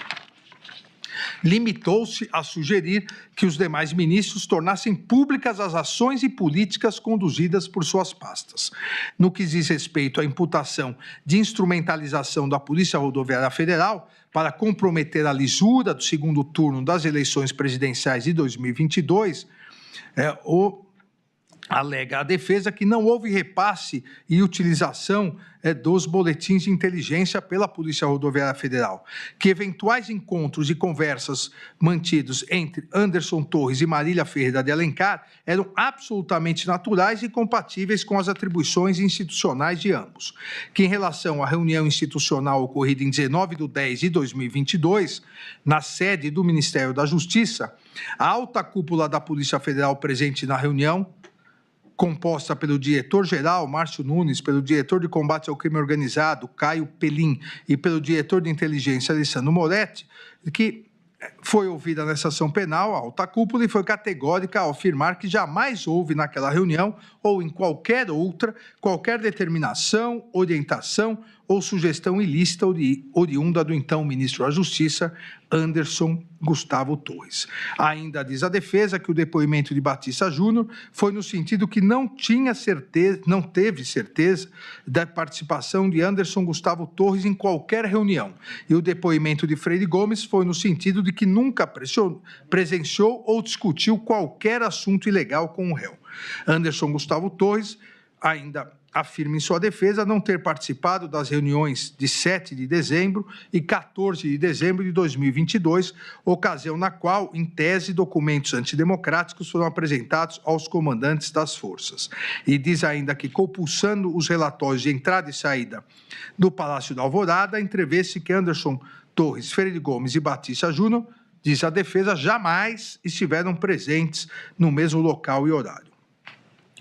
limitou-se a sugerir que os demais ministros tornassem públicas as ações e políticas conduzidas por suas pastas. No que diz respeito à imputação de instrumentalização da Polícia Rodoviária Federal para comprometer a lisura do segundo turno das eleições presidenciais de 2022, alega a defesa que não houve repasse e utilização dos boletins de inteligência pela Polícia Rodoviária Federal, que eventuais encontros e conversas mantidos entre Anderson Torres e Marília Ferreira de Alencar eram absolutamente naturais e compatíveis com as atribuições institucionais de ambos, que em relação à reunião institucional ocorrida em 19/10 de 2022, na sede do Ministério da Justiça, a alta cúpula da Polícia Federal presente na reunião, composta pelo diretor-geral, Márcio Nunes, pelo diretor de combate ao crime organizado, Caio Pelim, e pelo diretor de inteligência, Alessandro Moretti, que foi ouvida nessa ação penal, a alta cúpula, e foi categórica ao afirmar que jamais houve naquela reunião, ou em qualquer outra, qualquer determinação, orientação ou sugestão ilícita oriunda do então ministro da Justiça, Anderson Gustavo Torres. Ainda diz a defesa que o depoimento de Batista Júnior foi no sentido que não teve certeza da participação de Anderson Gustavo Torres em qualquer reunião, e o depoimento de Freire Gomes foi no sentido de que nunca presenciou ou discutiu qualquer assunto ilegal com o réu. Anderson Gustavo Torres ainda afirma em sua defesa não ter participado das reuniões de 7 de dezembro e 14 de dezembro de 2022, ocasião na qual, em tese, documentos antidemocráticos foram apresentados aos comandantes das forças. E diz ainda que, compulsando os relatórios de entrada e saída do Palácio da Alvorada, entrevê-se que Anderson Torres, Freire Gomes e Batista Júnior, diz a defesa, jamais estiveram presentes no mesmo local e horário.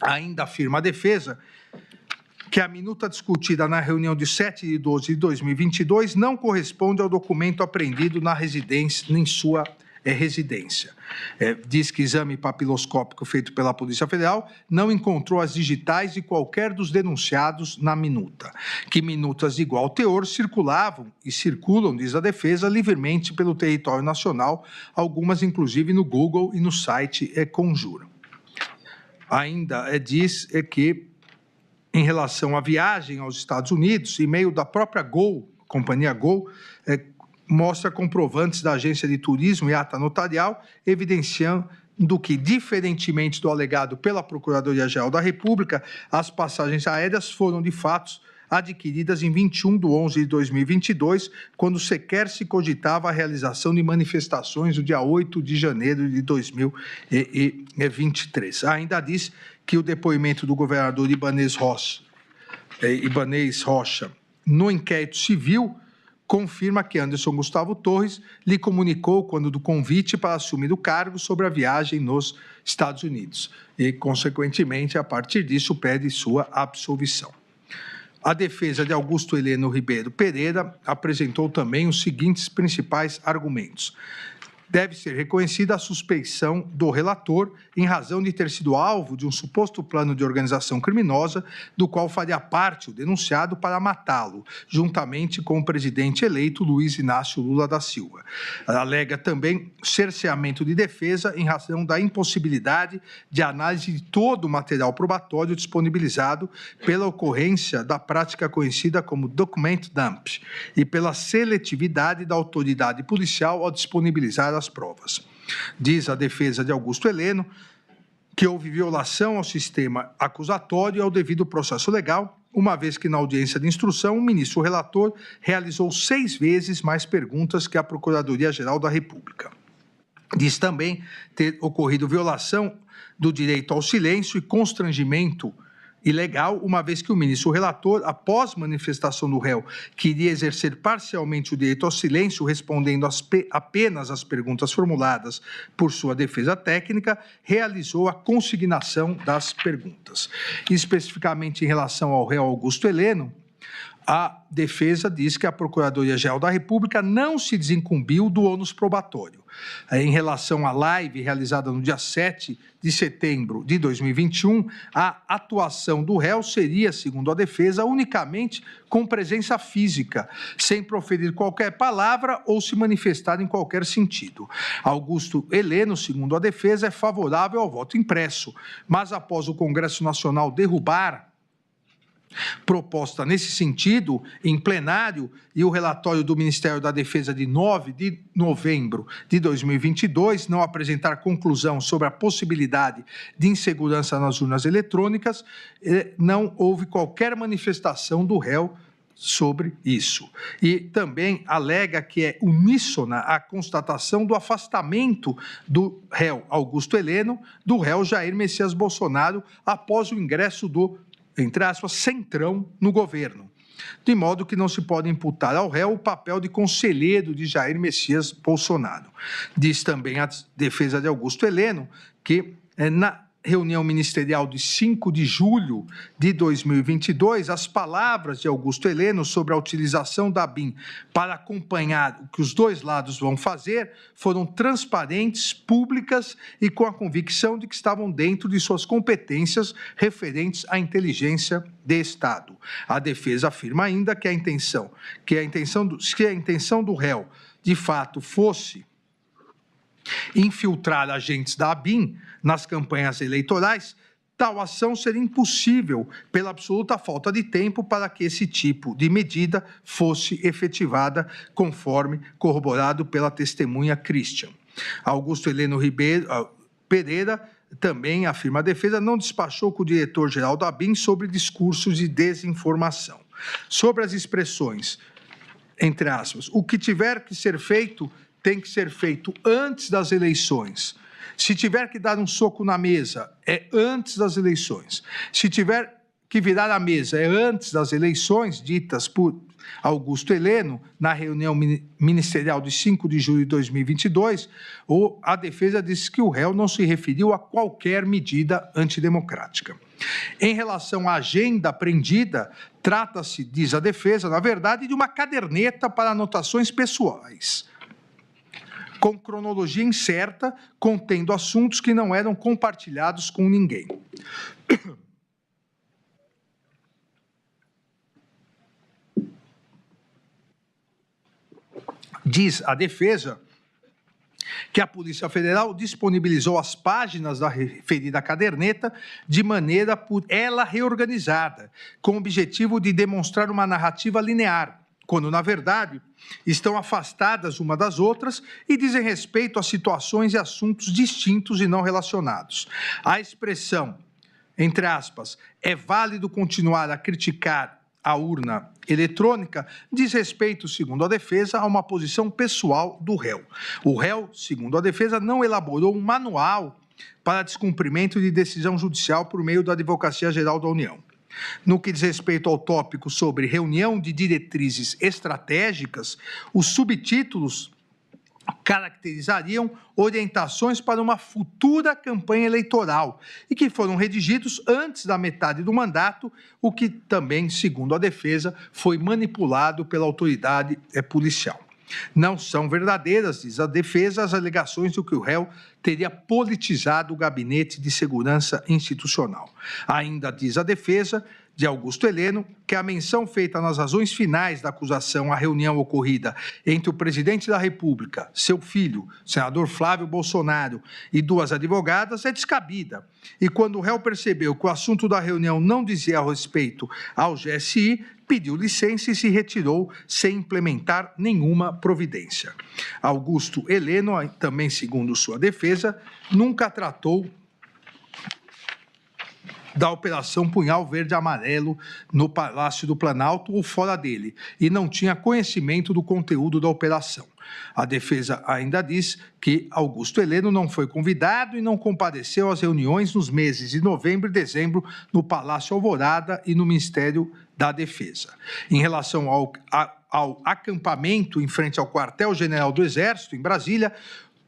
Ainda afirma a defesa que a minuta discutida na reunião de 7 de 12 de 2022 não corresponde ao documento apreendido na residência, em sua residência. Diz que exame papiloscópico feito pela Polícia Federal não encontrou as digitais de qualquer dos denunciados na minuta, que minutas de igual teor circulavam e circulam, diz a defesa, livremente pelo território nacional, algumas inclusive no Google e no site Conjura. Ainda diz que, em relação à viagem aos Estados Unidos, e-mail da própria Gol, companhia Gol, mostra comprovantes da agência de turismo e ata notarial, evidenciando que, diferentemente do alegado pela Procuradoria-Geral da República, as passagens aéreas foram, de fato, adquiridas em 21 de 11 de 2022, quando sequer se cogitava a realização de manifestações no dia 8 de janeiro de 2023. Ainda diz que o depoimento do governador Ibanez Rocha no inquérito civil confirma que Anderson Gustavo Torres lhe comunicou quando do convite para assumir o cargo sobre a viagem nos Estados Unidos e, consequentemente, a partir disso, pede sua absolvição. A defesa de Augusto Heleno Ribeiro Pereira apresentou também os seguintes principais argumentos. Deve ser reconhecida a suspeição do relator em razão de ter sido alvo de um suposto plano de organização criminosa, do qual faria parte o denunciado para matá-lo, juntamente com o presidente eleito Luiz Inácio Lula da Silva. Ela alega também cerceamento de defesa em razão da impossibilidade de análise de todo o material probatório disponibilizado pela ocorrência da prática conhecida como document dump e pela seletividade da autoridade policial ao disponibilizar as provas. Diz a defesa de Augusto Heleno que houve violação ao sistema acusatório e ao devido processo legal, uma vez que na audiência de instrução o ministro relator realizou 6 vezes mais perguntas que a Procuradoria-Geral da República. Diz também ter ocorrido violação do direito ao silêncio e constrangimento ilegal, uma vez que o ministro relator, após manifestação do réu, queria exercer parcialmente o direito ao silêncio, respondendo apenas às perguntas formuladas por sua defesa técnica, realizou a consignação das perguntas. Especificamente em relação ao réu Augusto Heleno, a defesa diz que a Procuradoria-Geral da República não se desincumbiu do ônus probatório. Em relação à live realizada no dia 7 de setembro de 2021, a atuação do réu seria, segundo a defesa, unicamente com presença física, sem proferir qualquer palavra ou se manifestar em qualquer sentido. Augusto Heleno, segundo a defesa, é favorável ao voto impresso, mas após o Congresso Nacional derrubar proposta nesse sentido, em plenário, e o relatório do Ministério da Defesa de 9 de novembro de 2022 não apresentar conclusão sobre a possibilidade de insegurança nas urnas eletrônicas, não houve qualquer manifestação do réu sobre isso. E também alega que é uníssona a constatação do afastamento do réu Augusto Heleno do réu Jair Messias Bolsonaro após o ingresso do, entre aspas, centrão no governo, de modo que não se pode imputar ao réu o papel de conselheiro de Jair Messias Bolsonaro. Diz também a defesa de Augusto Heleno que reunião ministerial de 5 de julho de 2022, as palavras de Augusto Heleno sobre a utilização da ABIN para acompanhar o que os dois lados vão fazer foram transparentes, públicas e com a convicção de que estavam dentro de suas competências referentes à inteligência de Estado. A defesa afirma ainda que a intenção do réu, de fato, fosse infiltrar agentes da ABIN nas campanhas eleitorais, tal ação seria impossível pela absoluta falta de tempo para que esse tipo de medida fosse efetivada, conforme corroborado pela testemunha Christian. Augusto Heleno Pereira, também, afirma a defesa, não despachou com o diretor-geral da ABIN sobre discursos de desinformação. Sobre as expressões, entre aspas, o que tiver que ser feito tem que ser feito antes das eleições. Se tiver que dar um soco na mesa, é antes das eleições. Se tiver que virar a mesa, é antes das eleições, ditas por Augusto Heleno, na reunião ministerial de 5 de julho de 2022, a defesa disse que o réu não se referiu a qualquer medida antidemocrática. Em relação à agenda apreendida, trata-se, diz a defesa, na verdade, de uma caderneta para anotações pessoais, com cronologia incerta, contendo assuntos que não eram compartilhados com ninguém. Diz a defesa que a Polícia Federal disponibilizou as páginas da referida caderneta de maneira por ela reorganizada, com o objetivo de demonstrar uma narrativa linear, quando, na verdade, estão afastadas uma das outras e dizem respeito a situações e assuntos distintos e não relacionados. A expressão, entre aspas, é válido continuar a criticar a urna eletrônica, diz respeito, segundo a defesa, a uma posição pessoal do réu. O réu, segundo a defesa, não elaborou um manual para descumprimento de decisão judicial por meio da Advocacia Geral da União. No que diz respeito ao tópico sobre reunião de diretrizes estratégicas, os subtítulos caracterizariam orientações para uma futura campanha eleitoral e que foram redigidos antes da metade do mandato, o que também, segundo a defesa, foi manipulado pela autoridade policial. Não são verdadeiras, diz a defesa, as alegações de que o réu teria politizado o Gabinete de Segurança Institucional. Ainda diz a defesa de Augusto Heleno que a menção feita nas razões finais da acusação à reunião ocorrida entre o presidente da República, seu filho, senador Flávio Bolsonaro, e duas advogadas é descabida. E quando o réu percebeu que o assunto da reunião não dizia respeito ao GSI, pediu licença e se retirou sem implementar nenhuma providência. Augusto Heleno, também segundo sua defesa, nunca tratou da Operação Punhal Verde Amarelo no Palácio do Planalto ou fora dele, e não tinha conhecimento do conteúdo da operação. A defesa ainda diz que Augusto Heleno não foi convidado e não compareceu às reuniões nos meses de novembro e dezembro no Palácio Alvorada e no Ministério da Defesa. Em relação ao acampamento em frente ao Quartel-General do Exército, em Brasília,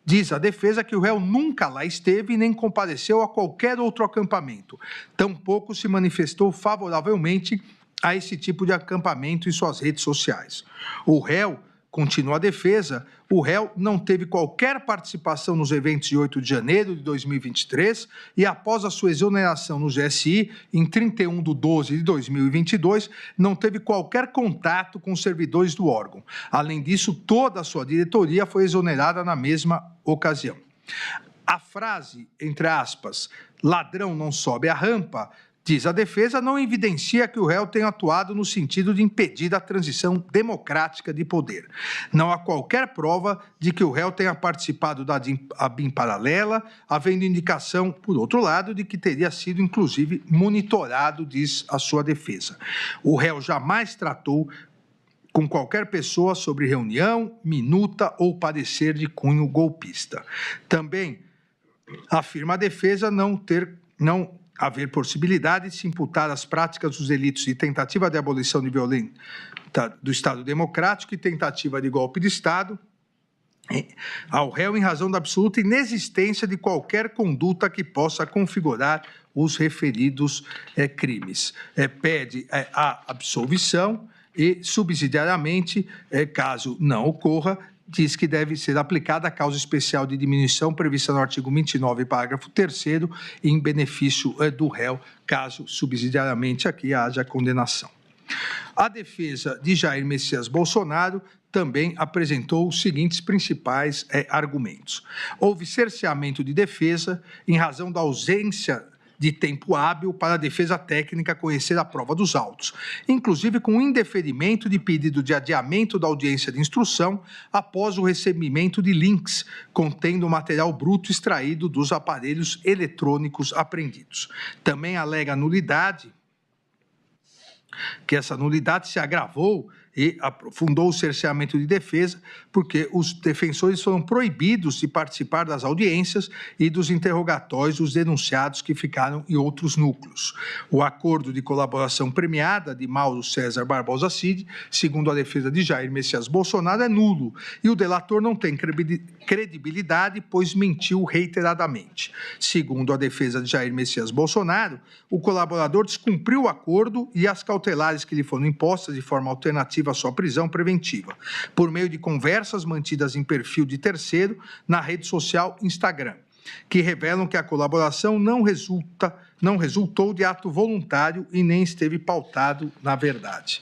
diz a defesa que o réu nunca lá esteve e nem compareceu a qualquer outro acampamento. Tampouco se manifestou favoravelmente a esse tipo de acampamento em suas redes sociais. O réu, continua a defesa, o réu não teve qualquer participação nos eventos de 8 de janeiro de 2023 e após a sua exoneração no GSI, em 31/12 de 2022, não teve qualquer contato com os servidores do órgão. Além disso, toda a sua diretoria foi exonerada na mesma ocasião. A frase, entre aspas, ladrão não sobe a rampa, diz a defesa, não evidencia que o réu tenha atuado no sentido de impedir a transição democrática de poder. Não há qualquer prova de que o réu tenha participado da ABIN paralela, havendo indicação, por outro lado, de que teria sido, inclusive, monitorado, diz a sua defesa. O réu jamais tratou com qualquer pessoa sobre reunião, minuta ou parecer de cunho golpista. Também afirma a defesa não haver possibilidade de se imputar as práticas dos delitos de tentativa de abolição de violência do Estado Democrático e tentativa de golpe de Estado ao réu em razão da absoluta inexistência de qualquer conduta que possa configurar os referidos crimes. Pede a absolvição e, subsidiariamente, caso não ocorra, diz que deve ser aplicada a causa especial de diminuição prevista no artigo 29, parágrafo 3º, em benefício do réu, caso subsidiariamente aqui haja condenação. A defesa de Jair Messias Bolsonaro também apresentou os seguintes principais argumentos. Houve cerceamento de defesa em razão da ausência de tempo hábil para a defesa técnica conhecer a prova dos autos, inclusive com indeferimento de pedido de adiamento da audiência de instrução após o recebimento de links contendo material bruto extraído dos aparelhos eletrônicos apreendidos. Também alega nulidade, que essa nulidade se agravou e aprofundou o cerceamento de defesa, porque os defensores foram proibidos de participar das audiências e dos interrogatórios dos denunciados que ficaram em outros núcleos. O acordo de colaboração premiada de Mauro César Barbosa Cid, segundo a defesa de Jair Messias Bolsonaro, é nulo e o delator não tem credibilidade, pois mentiu reiteradamente. Segundo a defesa de Jair Messias Bolsonaro, o colaborador descumpriu o acordo e as cautelares que lhe foram impostas de forma alternativa à sua prisão preventiva, por meio de conversas mantidas em perfil de terceiro na rede social Instagram, que revelam que a colaboração não resultou de ato voluntário e nem esteve pautado na verdade.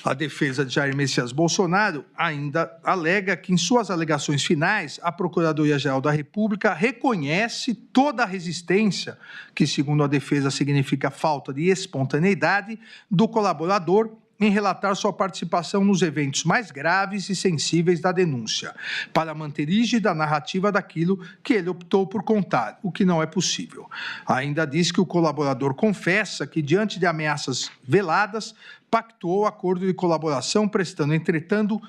A defesa de Jair Messias Bolsonaro ainda alega que, em suas alegações finais, a Procuradoria-Geral da República reconhece toda a resistência, que, segundo a defesa, significa falta de espontaneidade, do colaborador em relatar sua participação nos eventos mais graves e sensíveis da denúncia, para manter rígida a narrativa daquilo que ele optou por contar, o que não é possível. Ainda diz que o colaborador confessa que, diante de ameaças veladas, pactuou acordo de colaboração, prestando, entretanto,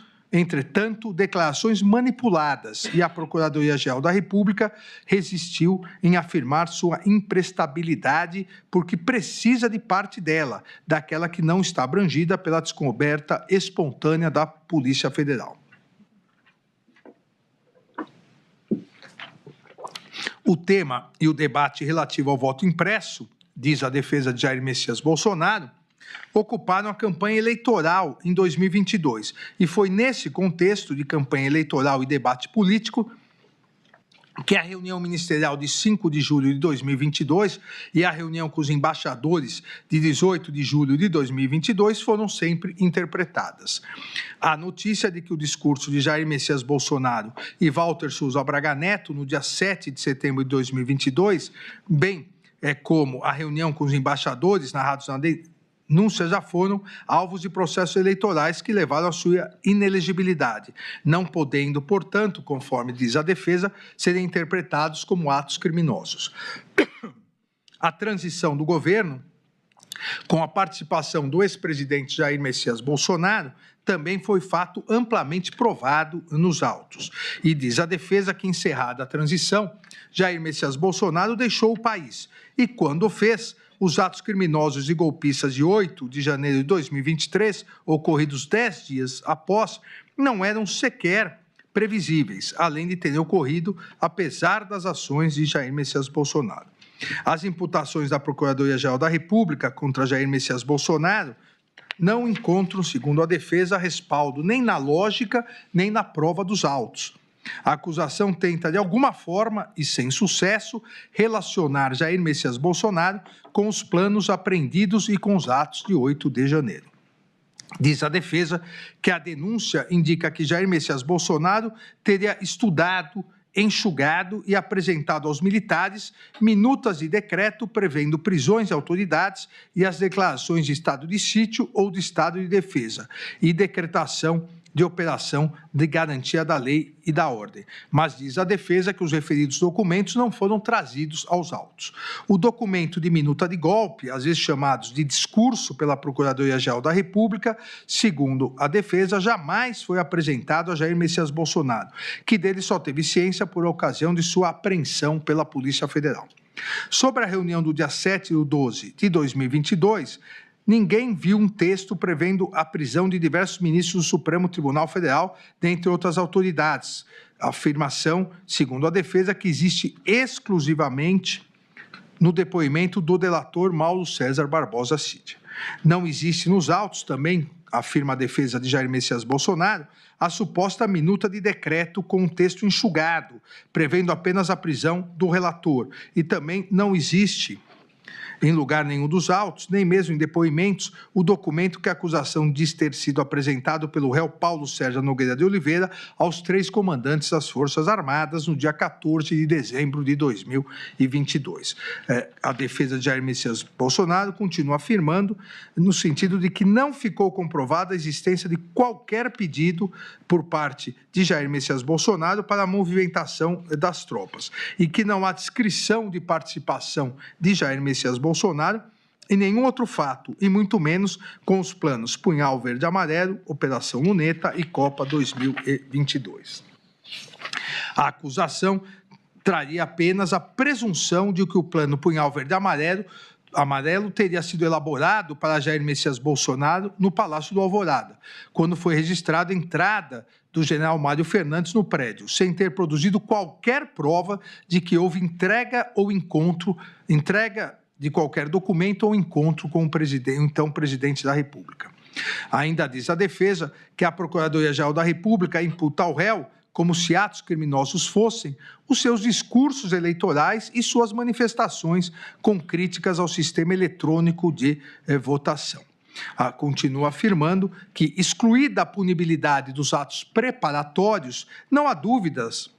declarações manipuladas, e a Procuradoria-Geral da República resistiu em afirmar sua imprestabilidade porque precisa de parte dela, daquela que não está abrangida pela descoberta espontânea da Polícia Federal. O tema e o debate relativo ao voto impresso, diz a defesa de Jair Messias Bolsonaro, ocuparam a campanha eleitoral em 2022. E foi nesse contexto de campanha eleitoral e debate político que a reunião ministerial de 5 de julho de 2022 e a reunião com os embaixadores de 18 de julho de 2022 foram sempre interpretadas. A notícia de que o discurso de Jair Messias Bolsonaro e Walter Souza Braga Neto, no dia 7 de setembro de 2022, bem como a reunião com os embaixadores narrados na denúncia, já foram alvos de processos eleitorais que levaram à sua inelegibilidade, não podendo, portanto, conforme diz a defesa, serem interpretados como atos criminosos. A transição do governo, com a participação do ex-presidente Jair Messias Bolsonaro, também foi fato amplamente provado nos autos. E diz a defesa que, encerrada a transição, Jair Messias Bolsonaro deixou o país e, quando o fez, os atos criminosos e golpistas de 8 de janeiro de 2023, ocorridos 10 dias após, não eram sequer previsíveis, além de terem ocorrido apesar das ações de Jair Messias Bolsonaro. As imputações da Procuradoria-Geral da República contra Jair Messias Bolsonaro não encontram, segundo a defesa, respaldo nem na lógica nem na prova dos autos. A acusação tenta, de alguma forma, e sem sucesso, relacionar Jair Messias Bolsonaro com os planos apreendidos e com os atos de 8 de janeiro. Diz a defesa que a denúncia indica que Jair Messias Bolsonaro teria estudado, enxugado e apresentado aos militares minutas de decreto prevendo prisões de autoridades e as declarações de estado de sítio ou de estado de defesa e decretação de operação de garantia da lei e da ordem, mas diz a defesa que os referidos documentos não foram trazidos aos autos. O documento de minuta de golpe, às vezes chamados de discurso pela Procuradoria-Geral da República, segundo a defesa, jamais foi apresentado a Jair Messias Bolsonaro, que dele só teve ciência por ocasião de sua apreensão pela Polícia Federal. Sobre a reunião do dia 7/12 de 2022, ninguém viu um texto prevendo a prisão de diversos ministros do Supremo Tribunal Federal, dentre outras autoridades. A afirmação, segundo a defesa, que existe exclusivamente no depoimento do delator Mauro César Barbosa Cid. Não existe nos autos também, afirma a defesa de Jair Messias Bolsonaro, a suposta minuta de decreto com um texto enxugado, prevendo apenas a prisão do relator. E também não existe, em lugar nenhum dos autos, nem mesmo em depoimentos, o documento que a acusação diz ter sido apresentado pelo réu Paulo Sérgio Nogueira de Oliveira aos 3 comandantes das Forças Armadas no dia 14 de dezembro de 2022. A defesa de Jair Messias Bolsonaro continua afirmando no sentido de que não ficou comprovada a existência de qualquer pedido por parte de Jair Messias Bolsonaro para a movimentação das tropas e que não há descrição de participação de Jair Messias Bolsonaro em nenhum outro fato, e muito menos com os planos Punhal Verde e Amarelo, Operação Luneta e Copa 2022. A acusação traria apenas a presunção de que o plano Punhal Verde e Amarelo teria sido elaborado para Jair Messias Bolsonaro no Palácio do Alvorada, quando foi registrada a entrada do general Mário Fernandes no prédio, sem ter produzido qualquer prova de que houve entrega de qualquer documento ou encontro com o então presidente da República. Ainda diz a defesa que a Procuradoria-Geral da República imputa ao réu, como se atos criminosos fossem, os seus discursos eleitorais e suas manifestações com críticas ao sistema eletrônico de votação. Continua afirmando que, excluída a punibilidade dos atos preparatórios, não há dúvidas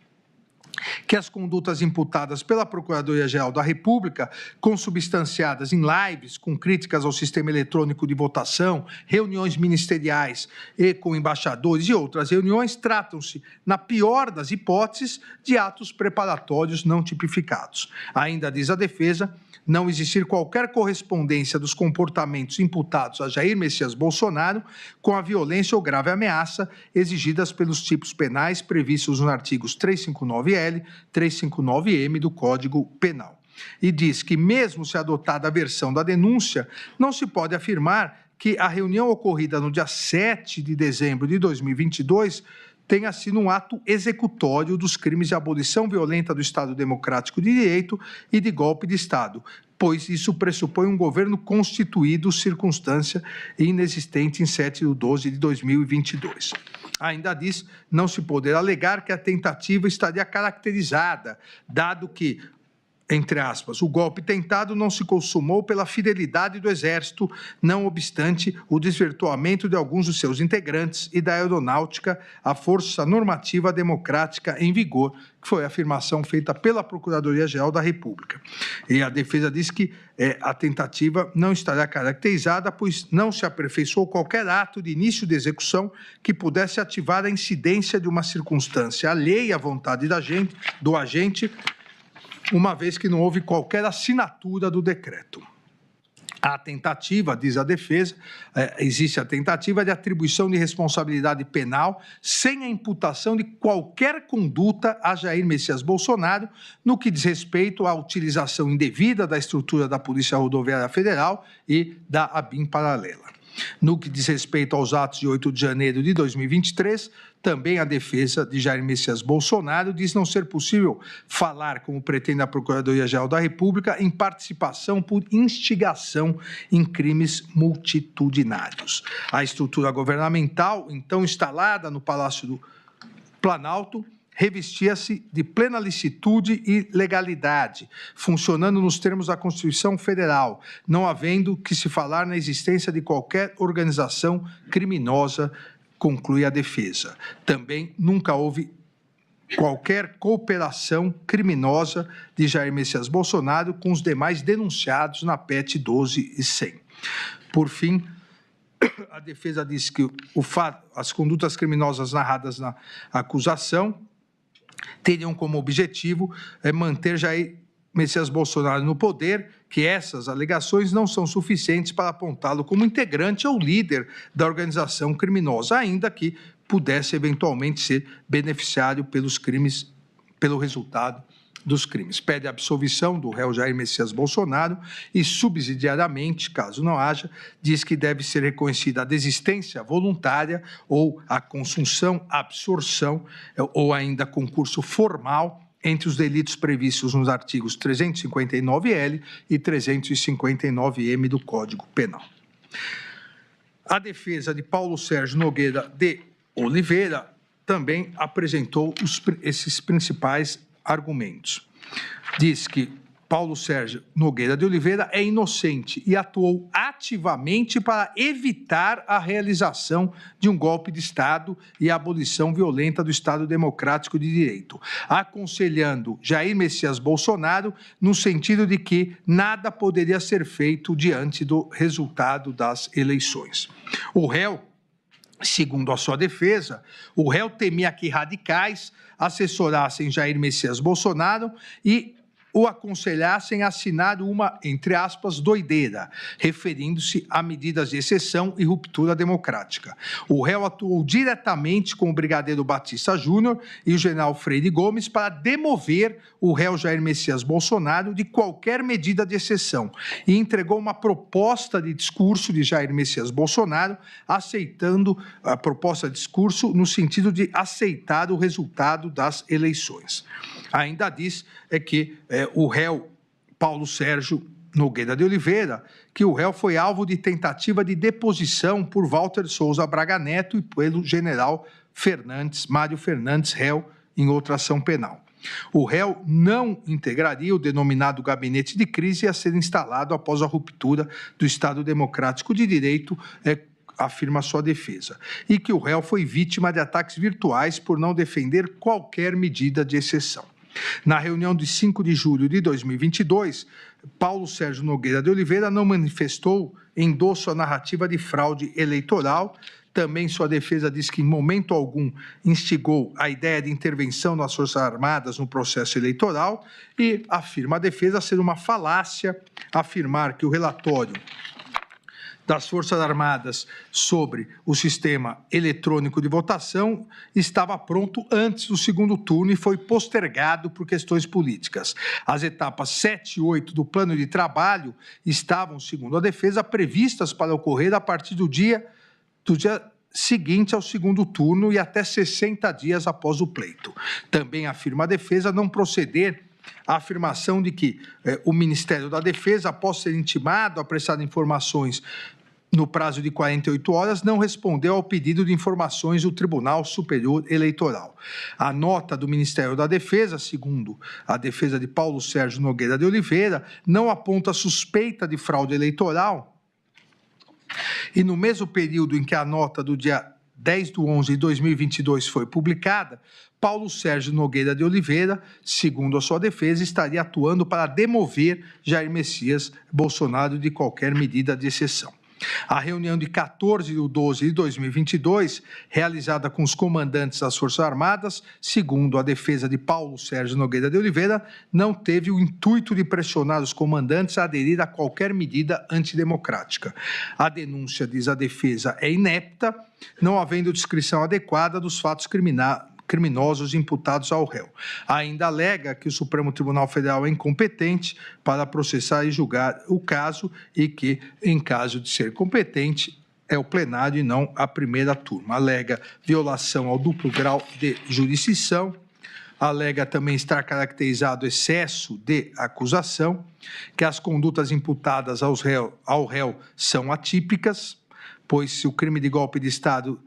que as condutas imputadas pela Procuradoria-Geral da República, consubstanciadas em lives com críticas ao sistema eletrônico de votação, reuniões ministeriais e com embaixadores e outras reuniões, tratam-se, na pior das hipóteses, de atos preparatórios não tipificados. Ainda diz a defesa, não existir qualquer correspondência dos comportamentos imputados a Jair Messias Bolsonaro com a violência ou grave ameaça exigidas pelos tipos penais previstos nos artigos 359L, 359M do Código Penal. E diz que, mesmo se adotada a versão da denúncia, não se pode afirmar que a reunião ocorrida no dia 7 de dezembro de 2022 tenha sido um ato executório dos crimes de abolição violenta do Estado Democrático de Direito e de golpe de Estado, pois isso pressupõe um governo constituído, circunstância inexistente em 7 de 12 de 2022. Ainda diz não se poder alegar que a tentativa estaria caracterizada, dado que, entre aspas, o golpe tentado não se consumou pela fidelidade do Exército, não obstante o desvirtuamento de alguns dos seus integrantes e da aeronáutica, a força normativa democrática em vigor, que foi a afirmação feita pela Procuradoria-Geral da República. E a defesa diz que a tentativa não estará caracterizada, pois não se aperfeiçoou qualquer ato de início de execução que pudesse ativar a incidência de uma circunstância alheia à vontade do agente, uma vez que não houve qualquer assinatura do decreto. A tentativa, diz a defesa, existe a tentativa de atribuição de responsabilidade penal sem a imputação de qualquer conduta a Jair Messias Bolsonaro no que diz respeito à utilização indevida da estrutura da Polícia Rodoviária Federal e da ABIN paralela. No que diz respeito aos atos de 8 de janeiro de 2023, também a defesa de Jair Messias Bolsonaro diz não ser possível falar, como pretende a Procuradoria-Geral da República, em participação por instigação em crimes multitudinários. A estrutura governamental, então instalada no Palácio do Planalto, revestia-se de plena licitude e legalidade, funcionando nos termos da Constituição Federal, não havendo que se falar na existência de qualquer organização criminosa, conclui a defesa. Também nunca houve qualquer cooperação criminosa de Jair Messias Bolsonaro com os demais denunciados na PEC 12 e 100. Por fim, a defesa diz que as condutas criminosas narradas na acusação teriam como objetivo manter Jair Messias Bolsonaro no poder, que essas alegações não são suficientes para apontá-lo como integrante ou líder da organização criminosa, ainda que pudesse eventualmente ser beneficiário pelos crimes, pelo resultado dos crimes. Pede a absolvição do réu Jair Messias Bolsonaro e, subsidiariamente, caso não haja, diz que deve ser reconhecida a desistência voluntária ou a consunção, absorção ou ainda concurso formal entre os delitos previstos nos artigos 359-L e 359-M do Código Penal. A defesa de Paulo Sérgio Nogueira de Oliveira também apresentou esses principais argumentos. Diz que Paulo Sérgio Nogueira de Oliveira é inocente e atuou ativamente para evitar a realização de um golpe de Estado e a abolição violenta do Estado Democrático de Direito, aconselhando Jair Messias Bolsonaro no sentido de que nada poderia ser feito diante do resultado das eleições. O réu, segundo a sua defesa, o réu temia que radicais assessorassem Jair Messias Bolsonaro e o aconselhassem a assinar uma, entre aspas, doideira, referindo-se a medidas de exceção e ruptura democrática. O réu atuou diretamente com o brigadeiro Batista Júnior e o general Freire Gomes para demover o réu Jair Messias Bolsonaro de qualquer medida de exceção e entregou uma proposta de discurso de Jair Messias Bolsonaro, aceitando a proposta de discurso no sentido de aceitar o resultado das eleições. Ainda diz que o réu Paulo Sérgio Nogueira de Oliveira, que o réu foi alvo de tentativa de deposição por Walter Souza Braga Neto e pelo general Mário Fernandes, réu em outra ação penal. O réu não integraria o denominado gabinete de crise a ser instalado após a ruptura do Estado Democrático de Direito, afirma sua defesa, e que o réu foi vítima de ataques virtuais por não defender qualquer medida de exceção. Na reunião de 5 de julho de 2022, Paulo Sérgio Nogueira de Oliveira não manifestou endosso à narrativa de fraude eleitoral. Também sua defesa diz que, em momento algum, instigou a ideia de intervenção das Forças Armadas no processo eleitoral e afirma a defesa ser uma falácia afirmar que o relatório das Forças Armadas sobre o sistema eletrônico de votação estava pronto antes do segundo turno e foi postergado por questões políticas. As etapas 7 e 8 do plano de trabalho estavam, segundo a defesa, previstas para ocorrer a partir do dia seguinte ao segundo turno e até 60 dias após o pleito. Também afirma a defesa não proceder a afirmação de que o Ministério da Defesa, após ser intimado a prestar informações no prazo de 48 horas, não respondeu ao pedido de informações do Tribunal Superior Eleitoral. A nota do Ministério da Defesa, segundo a defesa de Paulo Sérgio Nogueira de Oliveira, não aponta suspeita de fraude eleitoral e no mesmo período em que a nota do dia 10/11/2022 foi publicada, Paulo Sérgio Nogueira de Oliveira, segundo a sua defesa, estaria atuando para demover Jair Messias Bolsonaro de qualquer medida de exceção. A reunião de 14/12/2022, realizada com os comandantes das Forças Armadas, segundo a defesa de Paulo Sérgio Nogueira de Oliveira, não teve o intuito de pressionar os comandantes a aderir a qualquer medida antidemocrática. A denúncia, diz a defesa, é inepta, não havendo descrição adequada dos fatos criminosos imputados ao réu. Ainda alega que o Supremo Tribunal Federal é incompetente para processar e julgar o caso e que, em caso de ser competente, é o plenário e não a primeira turma. Alega violação ao duplo grau de jurisdição, alega também estar caracterizado excesso de acusação, que as condutas imputadas ao réu são atípicas, pois se o crime de golpe de Estado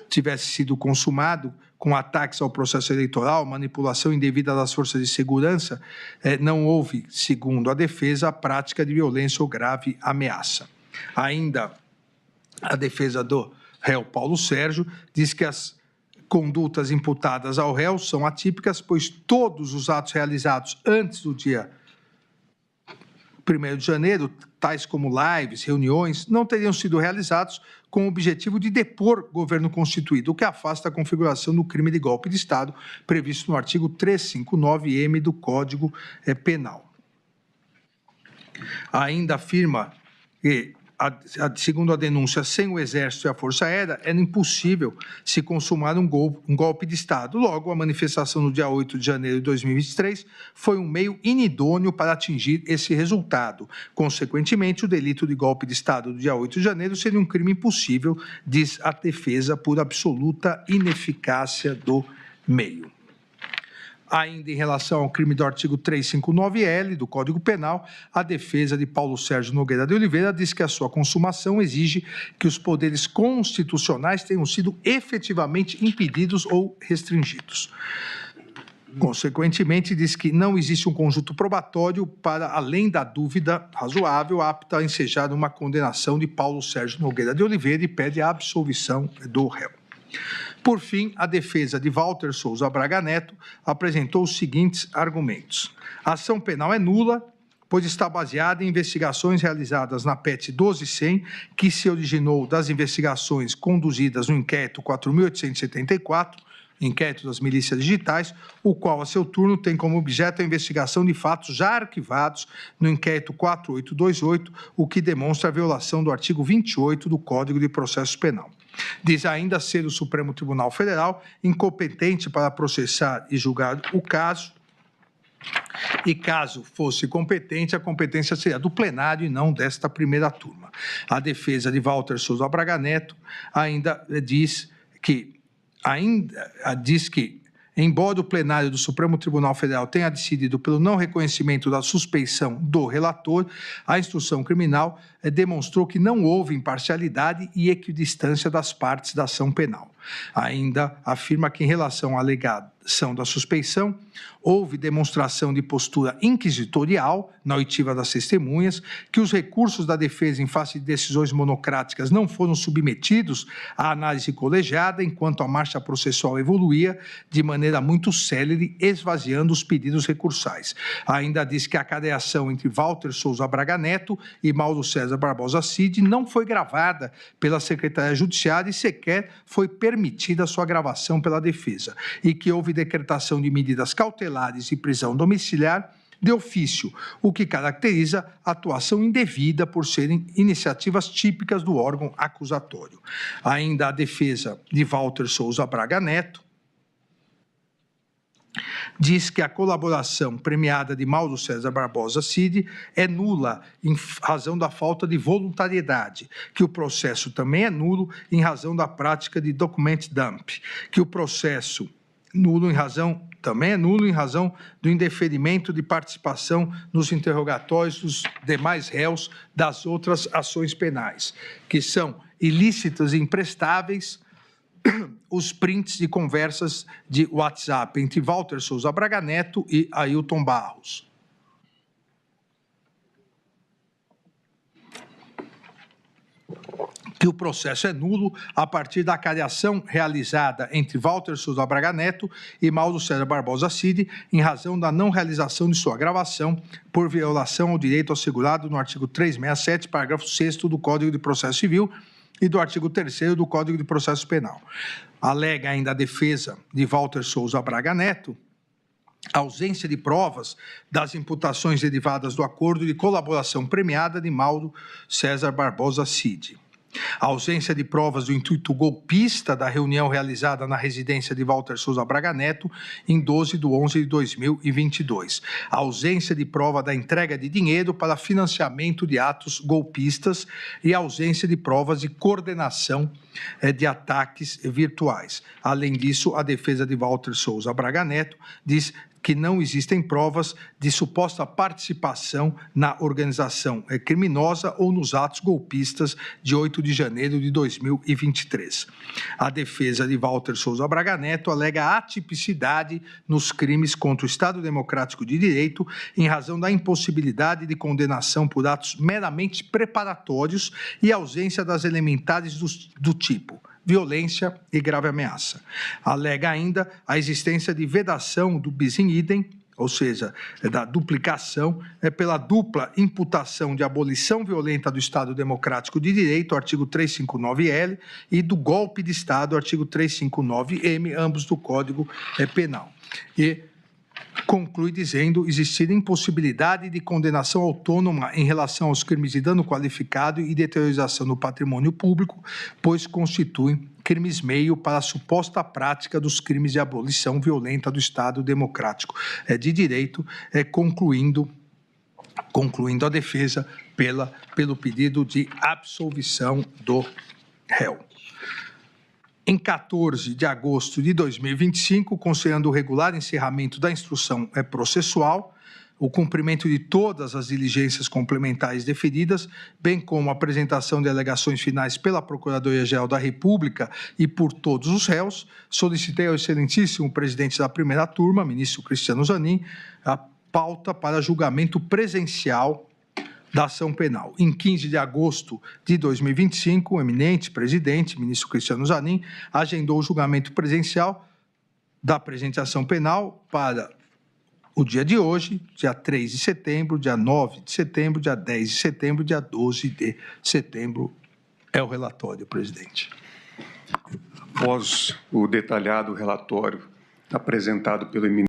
tivesse sido consumado com ataques ao processo eleitoral, manipulação indevida das forças de segurança, não houve, segundo a defesa, a prática de violência ou grave ameaça. Ainda a defesa do réu Paulo Sérgio diz que as condutas imputadas ao réu são atípicas, pois todos os atos realizados antes do dia 1º de janeiro, tais como lives, reuniões, não teriam sido realizados com o objetivo de depor governo constituído, o que afasta a configuração do crime de golpe de Estado previsto no artigo 359-M do Código Penal. Ainda afirma que segundo a denúncia, sem o Exército e a Força Aérea, era impossível se consumar um golpe de Estado. Logo, a manifestação no dia 8 de janeiro de 2023 foi um meio inidôneo para atingir esse resultado. Consequentemente, o delito de golpe de Estado do dia 8 de janeiro seria um crime impossível, diz a defesa, por absoluta ineficácia do meio. Ainda em relação ao crime do artigo 359-L do Código Penal, a defesa de Paulo Sérgio Nogueira de Oliveira diz que a sua consumação exige que os poderes constitucionais tenham sido efetivamente impedidos ou restringidos. Consequentemente, diz que não existe um conjunto probatório para, além da dúvida razoável, apta a ensejar uma condenação de Paulo Sérgio Nogueira de Oliveira e pede a absolvição do réu. Por fim, a defesa de Walter Souza Braga Neto apresentou os seguintes argumentos. A ação penal é nula, pois está baseada em investigações realizadas na PET 12.100, que se originou das investigações conduzidas no inquérito 4.874, inquérito das milícias digitais, o qual, a seu turno, tem como objeto a investigação de fatos já arquivados no inquérito 4828, o que demonstra a violação do artigo 28 do Código de Processo Penal. Diz ainda ser o Supremo Tribunal Federal incompetente para processar e julgar o caso, e caso fosse competente, a competência seria do plenário e não desta primeira turma. A defesa de Walter Souza Braga Neto ainda diz que, embora o plenário do Supremo Tribunal Federal tenha decidido pelo não reconhecimento da suspeição do relator, a instrução criminal demonstrou que não houve imparcialidade e equidistância das partes da ação penal. Ainda afirma que, em relação à alegação da suspeição, houve demonstração de postura inquisitorial na oitiva das testemunhas, que os recursos da defesa em face de decisões monocráticas não foram submetidos à análise colegiada, enquanto a marcha processual evoluía de maneira muito célere, esvaziando os pedidos recursais. Ainda diz que a cadeação entre Walter Souza Braga Neto e Mauro César Barbosa Cid não foi gravada pela Secretaria Judiciária e sequer foi permitida a sua gravação pela defesa, e que houve decretação de medidas cautelares e prisão domiciliar de ofício, o que caracteriza a atuação indevida por serem iniciativas típicas do órgão acusatório. Ainda a defesa de Walter Souza Braga Neto diz que a colaboração premiada de Mauro César Barbosa Cid é nula em razão da falta de voluntariedade, que o processo também é nulo em razão da prática de document dump, que o processo também é nulo em razão do indeferimento de participação nos interrogatórios dos demais réus das outras ações penais, que são ilícitas e imprestáveis os prints de conversas de WhatsApp entre Walter Souza Braga Neto e Ailton Barros. Que o processo é nulo a partir da cadeação realizada entre Walter Souza Braga Neto e Mauro César Barbosa Cid, em razão da não realização de sua gravação por violação ao direito assegurado no artigo 367, parágrafo 6º do Código de Processo Civil e do artigo 3º do Código de Processo Penal. Alega ainda a defesa de Walter Souza Braga Neto a ausência de provas das imputações derivadas do acordo de colaboração premiada de Mauro César Barbosa Cid. A ausência de provas do intuito golpista da reunião realizada na residência de Walter Souza Braga Neto em 12/11/2022. A ausência de prova da entrega de dinheiro para financiamento de atos golpistas e a ausência de provas de coordenação de ataques virtuais. Além disso, a defesa de Walter Souza Braga Neto diz que não existem provas de suposta participação na organização criminosa ou nos atos golpistas de 8 de janeiro de 2023. A defesa de Walter Souza Braga Neto alega atipicidade nos crimes contra o Estado Democrático de Direito em razão da impossibilidade de condenação por atos meramente preparatórios e ausência das elementares do tipo violência e grave ameaça. Alega ainda a existência de vedação do bis in idem, ou seja, da duplicação, pela dupla imputação de abolição violenta do Estado Democrático de Direito, artigo 359-L, e do golpe de Estado, artigo 359-M, ambos do Código Penal. E conclui dizendo existir impossibilidade de condenação autônoma em relação aos crimes de dano qualificado e deteriorização do patrimônio público, pois constituem crimes meio para a suposta prática dos crimes de abolição violenta do Estado democrático de direito, concluindo a defesa pelo pedido de absolvição do réu. Em 14 de agosto de 2025, considerando o regular encerramento da instrução processual, o cumprimento de todas as diligências complementares deferidas, bem como a apresentação de alegações finais pela Procuradoria-Geral da República e por todos os réus, solicitei ao excelentíssimo presidente da primeira turma, ministro Cristiano Zanin, a pauta para julgamento presencial da ação penal. Em 15 de agosto de 2025, o eminente presidente, ministro Cristiano Zanin, agendou o julgamento presencial da apresentação penal para o dia de hoje, dia 3 de setembro, dia 9 de setembro, dia 10 de setembro, dia 12 de setembro. É o relatório, presidente. Após o detalhado relatório apresentado pelo eminente